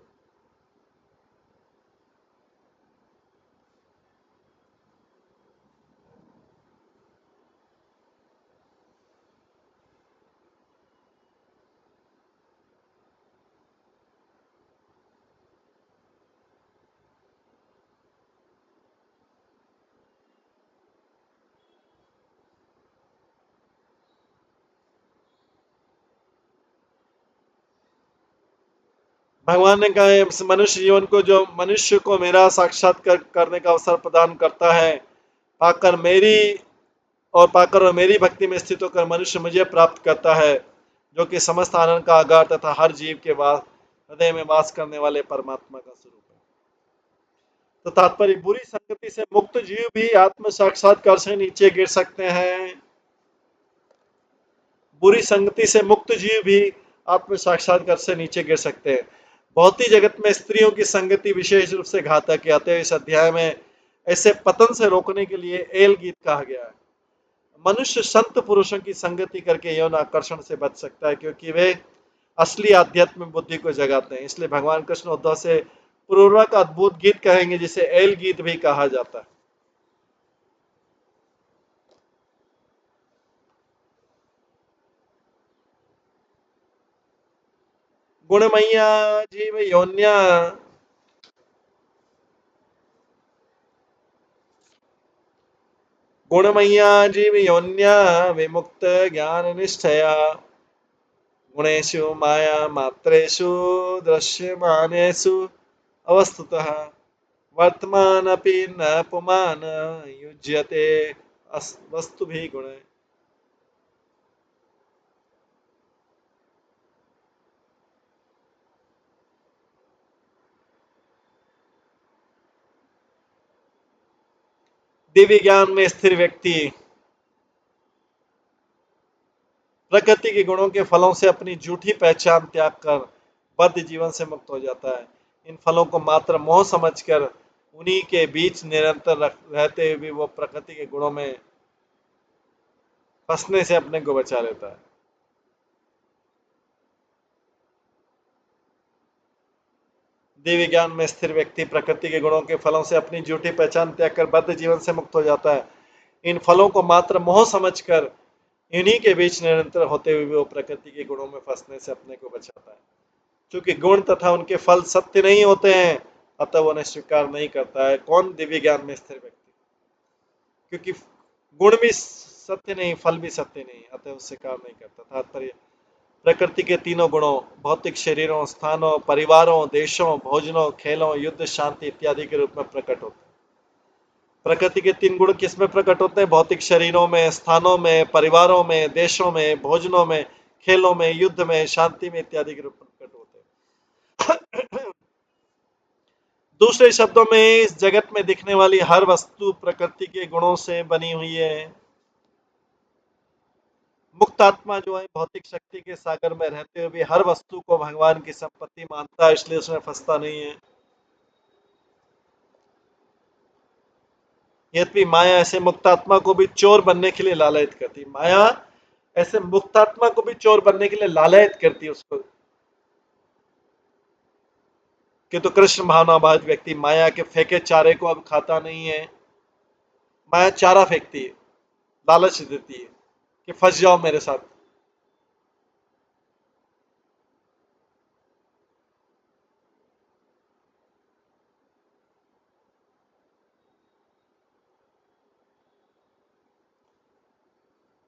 भगवान ने कहा, इस मनुष्य जीवन को, जो मनुष्य को मेरा साक्षात्कार करने का अवसर प्रदान करता है, पाकर और मेरी भक्ति में स्थित होकर मनुष्य मुझे प्राप्त करता है, जो कि समस्त आनंद का आगार तथा हर जीव के हृदय में वास करने वाले परमात्मा का स्वरूप है। तो तात्पर्य, बुरी संगति से मुक्त जीव भी आत्म साक्षात्कार से नीचे गिर सकते हैं। बुरी संगति से मुक्त जीव भी आत्म साक्षात्कार से नीचे गिर सकते हैं। भौतिक जगत में स्त्रियों की संगति विशेष रूप से घातक है, अतः इस अध्याय में ऐसे पतन से रोकने के लिए एल गीत कहा गया है। मनुष्य संत पुरुषों की संगति करके यौन आकर्षण से बच सकता है, क्योंकि वे असली आध्यात्मिक बुद्धि को जगाते हैं। इसलिए भगवान कृष्ण उद्धव से पूर्वक अद्भुत गीत कहेंगे, जिसे एल गीत भी कहा जाता है। गुणमैया जीव योन्या गुणमय्या जीव योन्या विमुक्त ज्ञान निष्ठया गुणेषु माया मात्रेषु दृश्यमानेषु अवस्तुतः वर्तमानपि न पुमान युज्यते वस्तुभिः गुणे। दिव्य ज्ञान में स्थिर व्यक्ति प्रकृति के गुणों के फलों से अपनी झूठी पहचान त्याग कर बद्ध जीवन से मुक्त हो जाता है। इन फलों को मात्र मोह समझकर उन्हीं के बीच निरंतर रहते हुए भी वो प्रकृति के गुणों में फंसने से अपने को बचा लेता है। दिव्य ज्ञान में स्थिर व्यक्ति प्रकृति के गुणों के फलों से अपनी झूठी पहचान त्याग कर बद्ध जीवन से मुक्त हो जाता है। इन फलों को मात्र मोह समझकर इन्हीं के बीच निरंतर होते हुए वो प्रकृति के गुणों में फंसने से अपने को बचाता है। क्योंकि गुण तथा उनके फल सत्य नहीं होते हैं, अतः वो उन्हें स्वीकार नहीं करता है। कौन? दिव्य ज्ञान में स्थिर व्यक्ति। क्योंकि गुण भी सत्य नहीं, फल भी सत्य नहीं, अतः वो स्वीकार नहीं करता। तात्पर्य, प्रकृति के तीनों गुणों, भौतिक शरीरों, स्थानों, परिवारों, देशों, भोजनों, खेलों, युद्ध, शांति इत्यादि के रूप में प्रकट होते हैं। प्रकृति के तीन गुण किसमें प्रकट होते हैं? भौतिक शरीरों में, स्थानों में, परिवारों में, देशों में, भोजनों में, खेलों में, युद्ध में, शांति में इत्यादि के रूप में प्रकट होते हैं। दूसरे शब्दों में, इस जगत में दिखने वाली हर वस्तु प्रकृति के गुणों से बनी हुई है। मुक्त आत्मा जो है, भौतिक शक्ति के सागर में रहते हुए भी हर वस्तु को भगवान की संपत्ति मानता है, इसलिए उसमें फंसता नहीं है। यद्यपि माया ऐसे मुक्तात्मा को भी चोर बनने के लिए लालयित करती, माया ऐसे मुक्तात्मा को भी चोर बनने के लिए लालयित करती है उसको। किंतु कृष्ण भावनाभावित व्यक्ति माया के फेंके चारे को अब खाता नहीं है। माया चारा फेंकती है, लालच देती है, कि फंस जाओ मेरे साथ।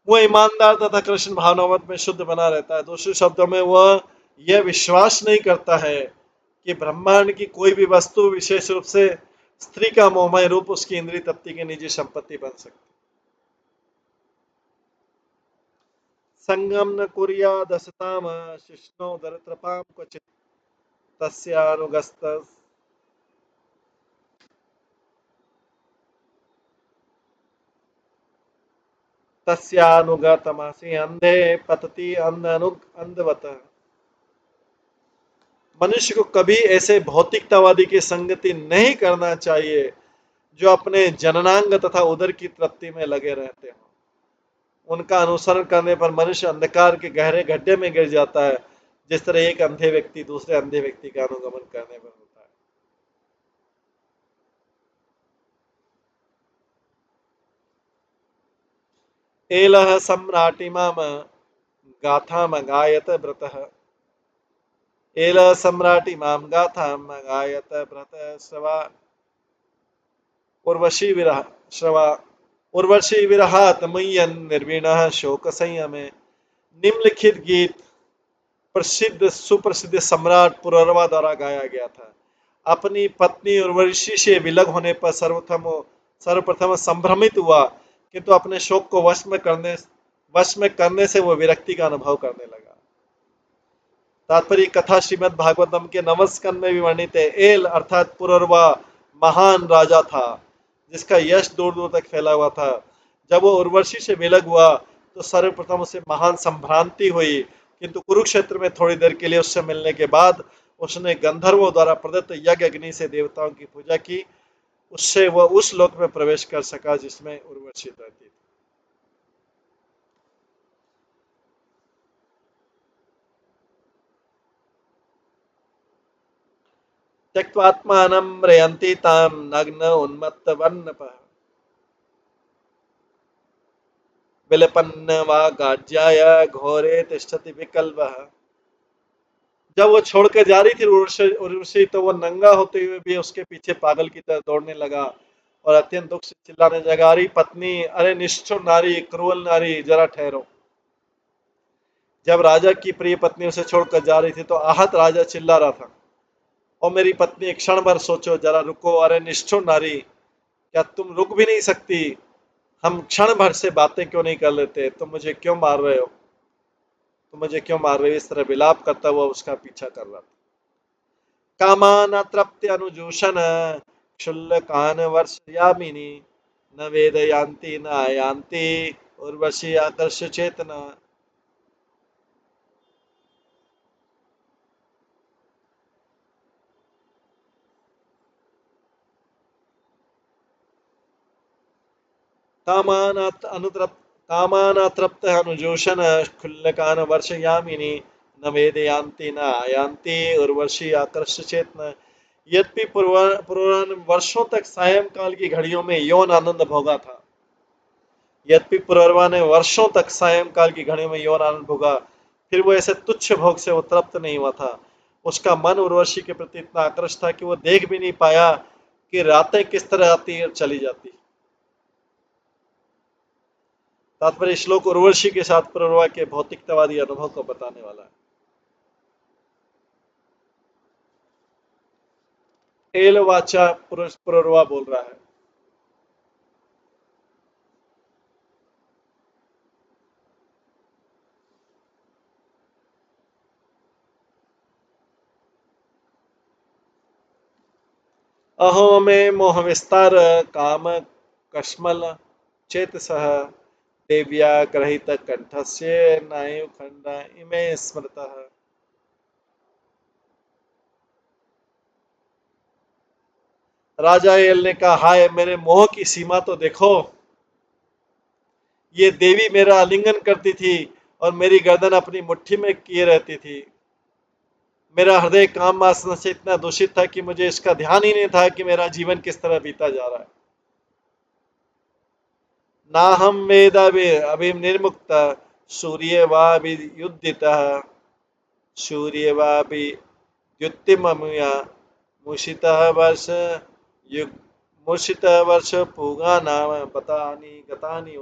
वो ईमानदार तथा कृष्ण भावनावत में शुद्ध बना रहता है। दूसरे शब्दों में वह यह विश्वास नहीं करता है कि ब्रह्मांड की कोई भी वस्तु, विशेष रूप से स्त्री का मोहमय रूप, उसकी इंद्रिय तृप्ति की निजी संपत्ति बन सकती। संगम न कुर्यादसताम शिष्णो दरिद्रपाम क्वचित् तस्यानुगस्त तस्यानुगतमसि अंधे पतति अंधवत। मनुष्य को कभी ऐसे भौतिकतावादी की संगति नहीं करना चाहिए जो अपने जननांग तथा उदर की तृप्ति में लगे रहते हो। उनका अनुसरण करने पर मनुष्य अंधकार के गहरे गड्ढे में गिर जाता है, जिस तरह एक अंधे व्यक्ति दूसरे अंधे व्यक्ति का अनुगमन करने पर होता है। एलह सम्राटिमाम गाथामगायत व्रतः। एलह सम्राटिमाम गाथामगायत व्रतः श्रवा उर्वशी विरह श्रवा उर्वशी विरहात मुय्यन निर्वीणः शोक संयमे। निम्नलिखित गीत प्रसिद्ध सुप्रसिद्ध सम्राट पुररवा द्वारा गाया गया था। अपनी पत्नी उर्वशी से विलग होने पर सर्वप्रथम संभ्रमित हुआ, किंतु अपने शोक को वश में करने से वो विरक्ति का अनुभव करने लगा। तात्पर्य कथा श्रीमद् भागवतम के नवम स्कंद में भी वर्णित है। एल अर्थात पुररवा महान राजा था, जिसका यश दूर दूर तक फैला हुआ था। जब वो उर्वशी से विलग हुआ तो सर्वप्रथम उसे महान संभ्रांति हुई, किंतु कुरुक्षेत्र में थोड़ी देर के लिए उससे मिलने के बाद उसने गंधर्वों द्वारा प्रदत्त यज्ञ अग्नि से देवताओं की पूजा की। उससे वह उस लोक में प्रवेश कर सका जिसमें उर्वशी रहती थी। त्यक्त्वात्मानं म्रियन्ति तां नग्न उन्मत्तवन्नपः विलपन्न वा गाज्याय घोरे तिष्ठति विकल्पः। जब वो छोड़ के जा रही थी उर्वशी, तो वो नंगा होते हुए भी उसके पीछे पागल की तरह दौड़ने लगा और अत्यंत दुख से चिल्लाने लगा, अरे पत्नी, अरे निष्ठुर नारी, क्रूर नारी, जरा ठहरो। जब राजा की प्रिय पत्नी उसे छोड़कर जा रही थी तो आहत राजा चिल्ला रहा था, और मेरी पत्नी, एक क्षण भर सोचो, जरा रुको, अरे निष्ठुर नारी, क्या तुम रुक भी नहीं सकती? हम क्षण भर से बातें क्यों नहीं कर लेते? तुम मुझे क्यों मार रहे हो? तुम मुझे क्यों मार रहे हो? इस तरह विलाप करता हुआ उसका पीछा कर रहा था। कामान तृप्ति अनुजूषण क्षुल्लकान वर्षयामिनी न वेदयान्ति न आयान्ति उर्वशी आकर्ष चेतना। कामानतृप्त अनुजोषण क्षुल्लकान वर्षयामिनी न वेदयान्ति न आयान्ति उर्वशी आकर्ष चेतना। यद्यपि पुराण वर्षों तक सायंकाल की घड़ियों में यौन आनंद भोगा था, यद्यपि पुररवा ने वर्षों तक सायंकाल की घड़ियों में यौन आनंद भोगा, फिर वो ऐसे तुच्छ भोग से वो तृप्त नहीं हुआ था। उसका मन उर्वशी के प्रति इतना आकृष्ट था कि वो देख भी नहीं पाया कि रातें किस तरह आती और चली जाती। तात्पर्य श्लोक उर्वशी के साथ पुररवा के भौतिकतावादी अनुभव को बताने वाला है। एल वाचा पुररवा बोल रहा है, अहो में मोह विस्तार काम कश्मल चेतसः देव्या ग्रहित कंठस्य नायु खंड इमे स्मृतः। राजा एल ने कहा, हाय मेरे मोह की सीमा तो देखो। ये देवी मेरा आलिंगन करती थी और मेरी गर्दन अपनी मुट्ठी में किए रहती थी। मेरा हृदय काम वासना से इतना दूषित था कि मुझे इसका ध्यान ही नहीं था कि मेरा जीवन किस तरह बीता जा रहा है। नाहम वेद अभिनिर्मुक्त सूर्य वाभियुद्धितः सूर्य वाभिद्युतिममुया मुषितः वर्ष युग मुषितः वर्ष पूगा नाम बतानी गतानी।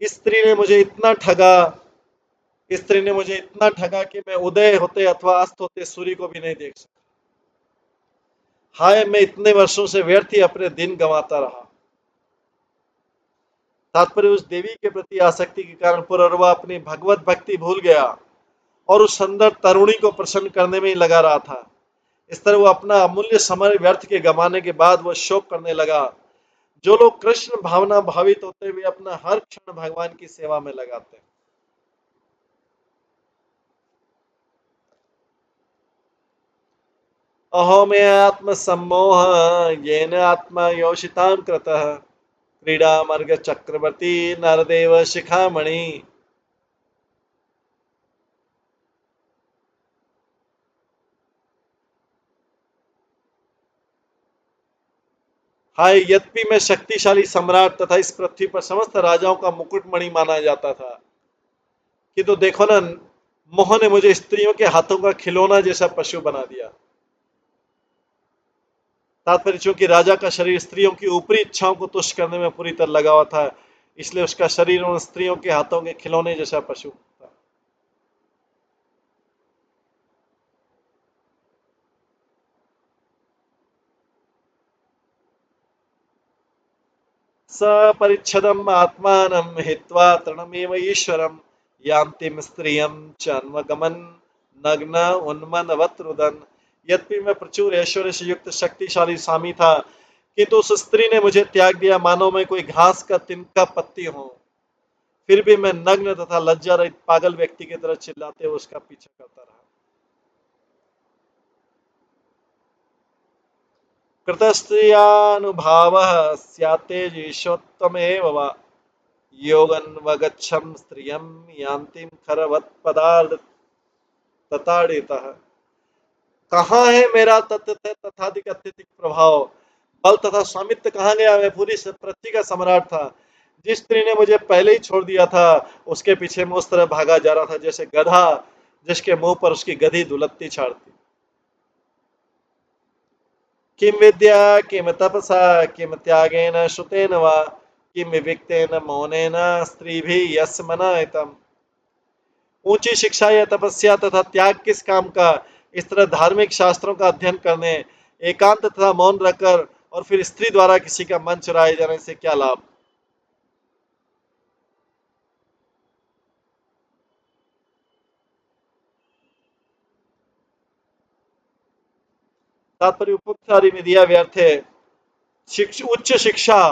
स्त्री ने मुझे इतना ठगा स्त्री ने मुझे इतना ठगा कि मैं उदय होते अथवा अस्त होते सूर्य को भी नहीं देख सका। हाय, मैं इतने वर्षों से व्यर्थ ही अपने दिन गंवाता रहा। तात्पर्य, उस देवी के प्रति आसक्ति के कारण पुरर्वा अपनी भगवत भक्ति भूल गया और उस सुंदर तरुणी को प्रसन्न करने में ही लगा रहा था। इस तरह वो अपना अमूल्य समय व्यर्थ के गंवाने के बाद वो शोक करने लगा। जो लोग कृष्ण भावना भावित होते हुए अपना हर क्षण भगवान की सेवा में लगाते हैं। अहो मे आत्म सम्मोह येन आत्मा योषितां कृतः क्रीडा मार्ग चक्रवर्ती नरदेव शिखामणि। हाय, यद्यपि मैं शक्तिशाली सम्राट तथा इस पृथ्वी पर समस्त राजाओं का मुकुटमणि माना जाता था, कि तो देखो ना, मोह ने मुझे स्त्रियों के हाथों का खिलौना जैसा पशु बना दिया। तात्पर्य, चूंकि राजा का शरीर स्त्रियों की ऊपरी इच्छाओं को तुष्ट करने में पूरी तरह लगा हुआ था, इसलिए उसका शरीर उन स्त्रियों के हाथों के खिलौने जैसा पशु था। सपरिच्छदम् आत्मानं हित्वा तृणमेव ईश्वरं यान्तिं स्त्रियं च अन्वगमन नग्न उन्मनवत रुदन। यद्यपि मैं प्रचुर ऐश्वर्य से युक्त शक्तिशाली स्वामी था, किंतु उस स्त्री ने मुझे त्याग दिया मानो मैं कोई घास का तिनका पत्ती हूं। फिर भी मैं नग्न तथा लज्जा रहित पागल व्यक्ति की तरह चिल्लाते हुए उसका पीछा करता रहा। कृतस्त्रियानुभावः स्यात्तेजीशोत्तमेव वा योगन्वगच्छं स्त्रियं यान्तिं खरवत्पदार्थ तताड़ितः। कहाँ है मेरा तथाधिक अत्यधिक प्रभाव, बल तथा स्वामित्व कहाँ गया? मैं पूरी पृथ्वी का सम्राट था। जिस स्त्री ने मुझे पहले ही छोड़ दिया था, उसके पीछे मैं उस तरह भागा जा रहा था जैसे गधा जिसके मुंह पर उसकी गधी दुलत्ती छाड़ती। किम विद्या किम तपसा किम त्यागेन श्रुतेन वा किम विविक्तेन मौनेन स्त्रीभिः यस्मनायतम। ऊंची शिक्षा या तपस्या तथा त्याग किस काम का? इस तरह धार्मिक शास्त्रों का अध्ययन करने, एकांत तथा मौन रखकर और फिर स्त्री द्वारा किसी का मन चुराए जाने से क्या लाभ? तात्पर्य, उपयुक्त सारी विधियां व्यर्थ है। उच्च शिक्षा,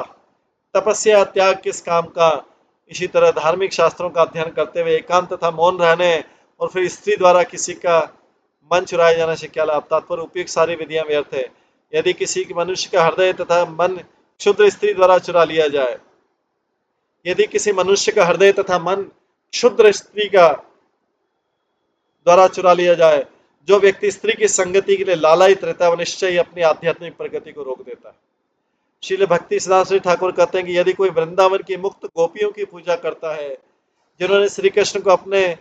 तपस्या, त्याग किस काम का? इसी तरह धार्मिक शास्त्रों का अध्ययन करते हुए एकांत तथा मौन रहने और फिर स्त्री द्वारा किसी का मन चुराए जाने से क्या लाभ? तात्पर्य, उपयुक्त सारी विधियां व्यर्थ है। यदि किसी मनुष्य का हृदय तथा मन क्षुद्र स्त्री द्वारा चुरा लिया जाए यदि किसी मनुष्य का हृदय तथा मन क्षुद्र स्त्री का द्वारा चुरा लिया जाए, जो व्यक्ति स्त्री की संगति के लिए लालायित रहता है, वह निश्चय ही अपनी आध्यात्मिक प्रगति को रोक देता है। श्रील भक्ति सिद्धांत श्री ठाकुर कहते हैं कि यदि कोई वृंदावन की मुक्त गोपियों की पूजा करता है जिन्होंने श्री कृष्ण को अपने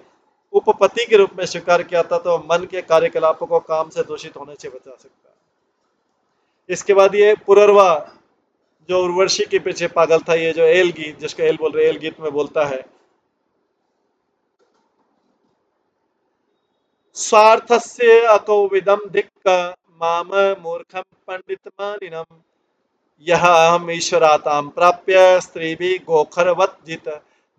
उपपति के रूप में स्वीकार किया था, तो मन के कार्यकलापों को काम से दूषित होने से बचा सकता है। इसके बाद ये पुरर्वा जो उर्वशी के पीछे पागल था, ये जो एल गीत, जिसको एल बोल रहे, एल गीत में बोलता है, स्वार्थस्य अकौविदम धिक्क माम मूर्खम पंडित मानिनम यह हम ईश्वराताम प्राप्य स्त्री भी गोखरवत जित।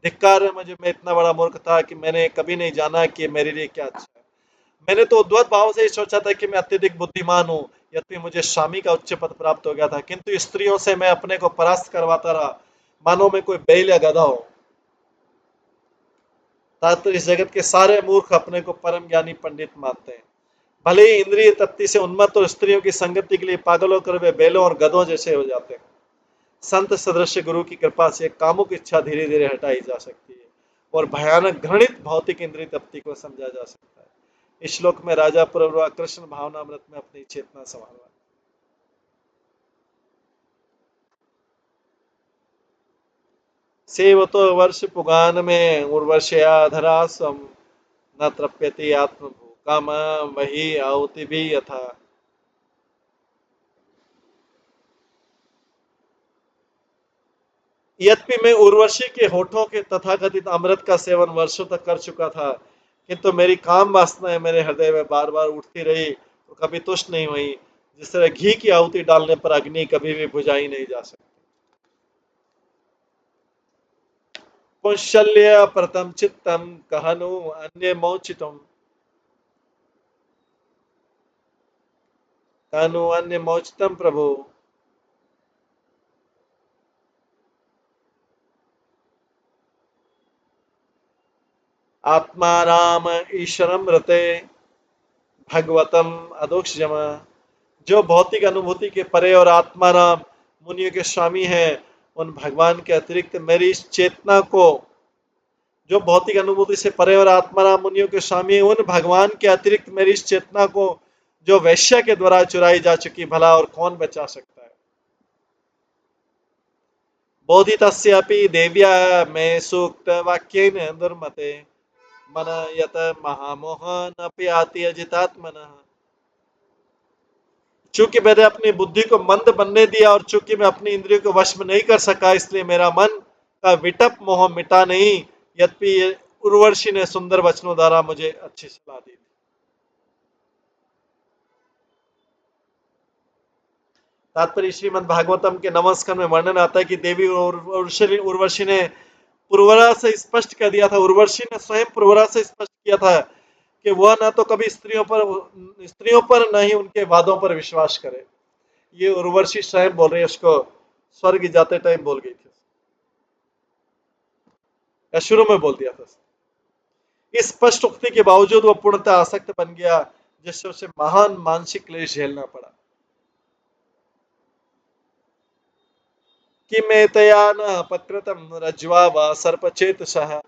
धिक्कार है मुझे, मैं इतना बड़ा मूर्ख था कि मैंने कभी नहीं जाना कि मेरे लिए क्या अच्छा है। मैंने तो उद्वत भाव से ही सोचा था कि मैं अत्यधिक बुद्धिमान हूँ, यद्यपि मुझे स्वामी का उच्च पद प्राप्त हो गया था, किंतु स्त्रियों से मैं अपने को परास्त करवाता रहा मानो मैं कोई बैल या गधा हो। तात्पर्य, इस जगत के सारे मूर्ख अपने को परम ज्ञानी पंडित मानते हैं। भले ही इंद्रिय तृप्ति से उन्मत्त और स्त्रियों की संगति के लिए पागल होकर वे बैलों और गधों जैसे हो जाते हैं। संत सदृश गुरु की कृपा से कामुक इच्छा धीरे धीरे हटाई जा सकती है और भयानक घृणित भौतिक इंद्रिय तृप्ति को समझा जा सकता है। इस श्लोक में राजा पुरर्वा कृष्ण भावनामृत में अपनी चेतना संभाला। सेवतो वर्ष पुगान में उर्वशया धरासम न तृप्यति आत्मभू काम वही आहुति भी यथा। यद्यपि मैं उर्वशी के होठों के तथाकथित अमृत का सेवन वर्षों तक कर चुका था, किंतु मेरी काम वासनाएं मेरे हृदय में बार बार उठती रही और कभी तुष्ट नहीं हुई। जिस तरह घी की आहुति डालने पर अग्नि कभी भी बुझाई नहीं जा सकती। पुंशल्य प्रथम चित्तम कहनु अन्य मौचितम कहनु अन्य मौचितम प्रभु। आत्मा राम ईश्वरम रते भगवतम अदोक्षजम। जो भौतिक अनुभूति के परे और आत्मा राम मुनियों के स्वामी हैं, उन भगवान के अतिरिक्त मेरी इस चेतना को, जो भौतिक अनुभूति से परे और आत्माराम मुनियों के स्वामी है, उन भगवान के अतिरिक्त मेरी इस चेतना को जो वैश्य के द्वारा चुराई जा चुकी, भला और कौन बचा सकता है। बोधितस्यापि देव्या में सूक्त वाक्येन दुर्मते मन यत महामोहन अपि आति अजितात्मनः। चूंकि मैंने अपनी बुद्धि को मंद बनने दिया और चूंकि मैं अपनी इंद्रियों को वश में नहीं कर सका, इसलिए मेरा मन का विटप मोह मिटा नहीं। यद्यपि उर्वशी ने सुंदर वचनों द्वारा मुझे अच्छी सलाह दी। तात्पर्य श्रीमद् भागवतम के नमस्कार में वर्णन आता है कि देवी उर्वशी ने पुरवरा से स्पष्ट कर दिया था, उर्वशी ने स्वयं पुरवरा से स्पष्ट किया था कि वह न तो कभी स्त्रियों पर न ही उनके वादों पर विश्वास करे। ये उर्वशी स्वयं बोल रही है, उसको स्वर्ग जाते टाइम बोल गई थी या शुरू में बोल दिया था। इस स्पष्ट उक्ति के बावजूद वह पूर्णतः आसक्त बन गया, जिससे उसे महान मानसिक क्लेश झेलना पड़ा। किमेतया न पकृतम रज्वा व सर्पचेतसः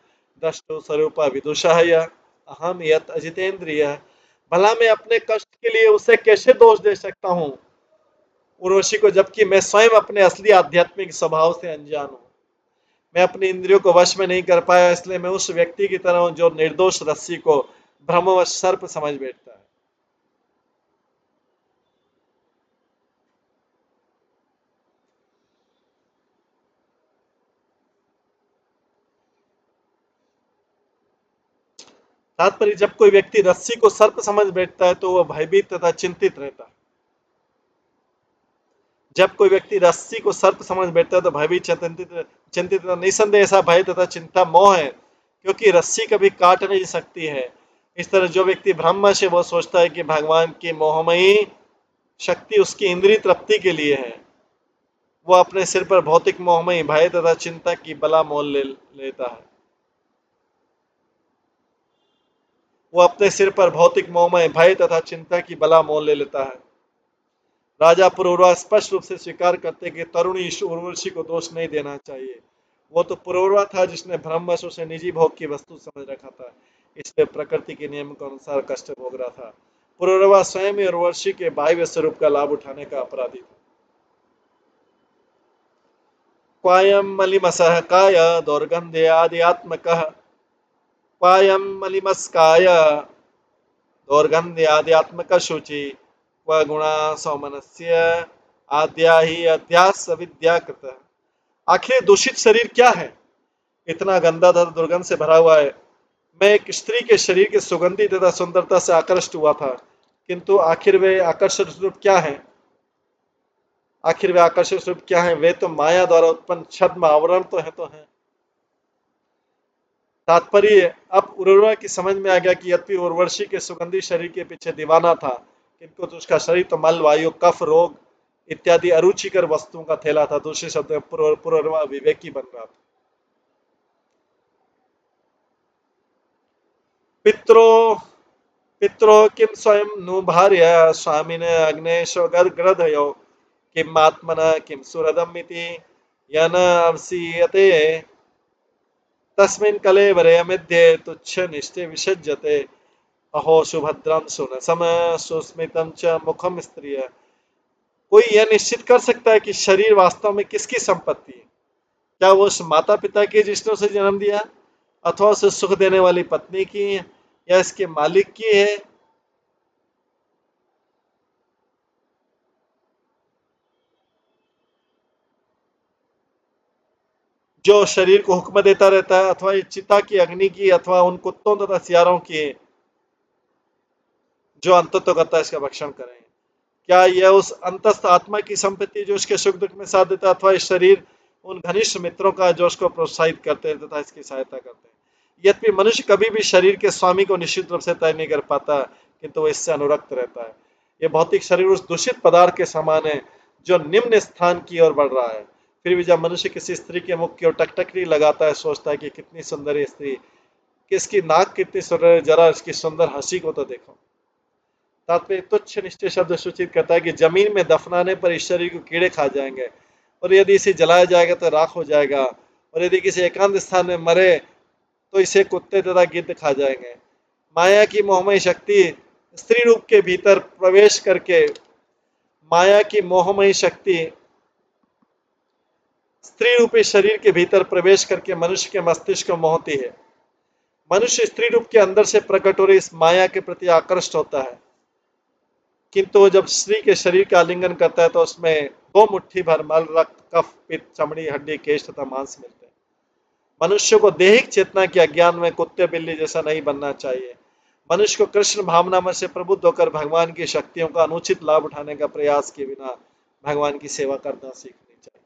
दष्टो स्वरूप विदुषः अहम यत अजितेंद्रिय। भला मैं अपने कष्ट के लिए उसे कैसे दोष दे सकता हूँ उर्वशी को, जबकि मैं स्वयं अपने असली आध्यात्मिक स्वभाव से अनजान हूँ। मैं अपनी इंद्रियों को वश में नहीं कर पाया, इसलिए मैं उस व्यक्ति की तरह हूं जो निर्दोष रस्सी को भ्रमवश सर्प समझ बैठता है। तात्पर्य, जब कोई व्यक्ति रस्सी को सर्प समझ बैठता है तो वह भयभीत तथा चिंतित रहता है। जब कोई व्यक्ति रस्सी को सर्प समझ बैठता है तो भयभीत चिंतित निसंदेह ऐसा भय तथा चिंता मोह है, क्योंकि रस्सी कभी काट नहीं सकती है। इस तरह जो व्यक्ति ब्रह्म से वो सोचता है कि भगवान की मोहमयी शक्ति उसकी इंद्रिय तृप्ति के लिए है, वो अपने सिर पर भौतिक मोहमयी भय तथा चिंता की बला मोल लेता है। वो अपने सिर पर भौतिक मोहमय भय तथा चिंता की बला मोल ले लेता है। राजा पुरोरवा स्पष्ट रूप से स्वीकार करते कि तरुणी उर्वशी को दोष नहीं देना चाहिए। वो तो पुरोरवा था जिसने ब्रह्मवश उसे निजी भोग की वस्तु समझ रखा था, इसलिए प्रकृति के नियम के अनुसार कष्ट भोग रहा था। पुरोरवा स्वयं उर्वशी के बाह्य स्वरूप का लाभ उठाने का अपराधी था। क्वायम मलिमसः काय दौर्गंध्य आध्यात्मकः क्वायम मलिमस्काय दौर्गंध्य आध्यात्मक शुचि क्व गुणा सौमनस्य आद्या ही अध्यास विद्याकृत। आखिर दूषित शरीर क्या है, इतना गंदा तथा दुर्गंध से भरा हुआ है। मैं एक स्त्री के शरीर के सुगंधी तथा सुंदरता से आकर्षित हुआ था, किंतु आखिर वे आकर्षक स्वरूप क्या है? आखिर वे आकर्षक स्वरूप क्या है? वे तो माया द्वारा उत्पन्न छद्म आवरण तो है। तात्पर्य, अब उर्वरा की समझ में आ गया कि यद्यपि उर्वशी के सुगंधी शरीर के पीछे दीवाना था, किंतु तो उसका शरीर तो मल, वायु, कफ, रोग इत्यादि अरुचिकर वस्तुओं का थैला था। दूसरे शब्द में पुरोरवा विवेकी बन रहा था। पित्रो किम स्वयं नु भार्य स्वामिने अग्नेशो ग्रधयो किम आत्मना किम सुरदम इति यन अवसीयते तस्मिन् कलेवरे मध्ये तुच्छ निष्ठे विसज्जते अहो सुभद्रम सुनसम सुस्मितम च मुखम स्त्रिय। कोई यह निश्चित कर सकता है कि शरीर वास्तव में किसकी संपत्ति है? क्या वो उस माता पिता की जिसने उसे जन्म दिया, अथवा उसे सुख देने वाली पत्नी की, या इसके मालिक की है? जो शरीर को हुक्म देता रहता है, अथवा इस चिता की अग्नि की, अथवा उन कुत्तों तथा सियारों की जो अंतत्व करता है इसका भक्षण करें? क्या यह उस अंतस्थ आत्मा की संपत्ति जो उसके सुख दुख में साथ देता है, अथवा इस शरीर उन घनिष्ठ मित्रों का जो उसको प्रोत्साहित करते हैं तथा इसकी सहायता करते हैं? यद्यपि मनुष्य कभी भी शरीर के स्वामी को निश्चित रूप से तय नहीं कर पाता, किंतु वो इससे अनुरक्त रहता है। ये भौतिक शरीर उस दूषित पदार्थ के समान है जो निम्न स्थान की ओर बढ़ रहा है। फिर भी जब मनुष्य किसी स्त्री के मुख की ओर टकटकी लगाता है, सोचता है कि कितनी सुंदर है स्त्री, कि इसकी नाक कितनी सुंदर है, जरा इसकी सुंदर हंसी को तो देखो। तात्पर्य तुच्छ निश्चय शब्द सूचित करता है कि जमीन में दफनाने पर इस शरीर को कीड़े खा जाएंगे, और यदि इसे जलाया जाएगा तो राख हो जाएगा, और यदि किसी एकांत स्थान में मरे तो इसे कुत्ते तथा गिद्ध खा जाएंगे। माया की मोहमयी शक्ति स्त्री रूप के भीतर प्रवेश करके माया की मोहमयी शक्ति स्त्री रूपी शरीर के भीतर प्रवेश करके मनुष्य के मस्तिष्क को मोहती है। मनुष्य स्त्री रूप के अंदर से प्रकट हो रही इस माया के प्रति आकृष्ट होता है, किंतु जब स्त्री के शरीर का आलिंगन करता है तो उसमें दो मुट्ठी भर मल, रक्त, कफ, पित्त, चमड़ी, हड्डी, केश तथा मांस मिलते हैं। मनुष्य को दैहिक चेतना के अज्ञान में कुत्ते बिल्ली जैसा नहीं बनना चाहिए। मनुष्य को कृष्ण भावना में से प्रबुद्ध होकर भगवान की शक्तियों का अनुचित लाभ उठाने का प्रयास किए बिना भगवान की सेवा करना सीखनी चाहिए।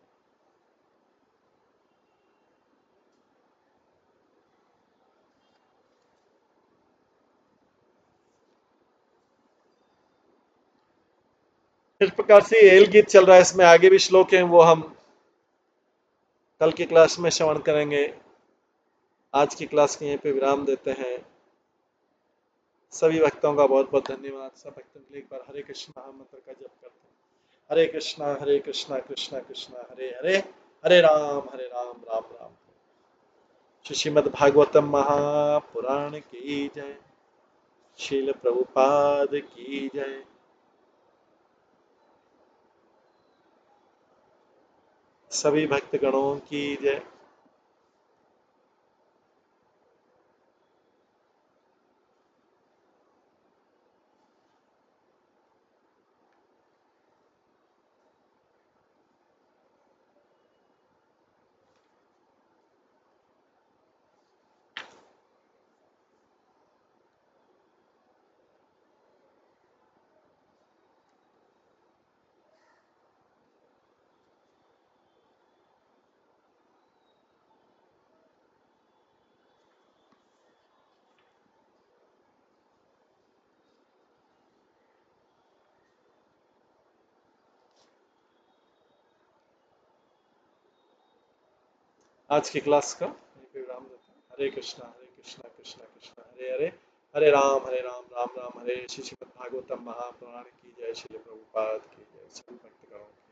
इस प्रकार से एल गीत चल रहा है, इसमें आगे भी श्लोक हैं, वो हम कल की क्लास में श्रवण करेंगे। आज की क्लास के यहीं पे विराम देते हैं। सभी भक्तों का बहुत बहुत धन्यवाद। सब भक्तों के लिए एक बार हरे कृष्णा मंत्र का जप करते हैं। हरे कृष्णा कृष्णा कृष्णा हरे हरे, हरे राम राम राम। श्रीमद् भागवतम महापुराण की जय। शील प्रभुपाद की जय। सभी भक्तगणों की जय। आज की क्लास का यहीं पे विराम देते हैं। हरे कृष्णा कृष्णा कृष्णा हरे हरे, हरे राम राम हरे। श्रीमद् भागवतम महापुराण की जय। श्री प्रभुपाद की जय। सभी भक्तगणों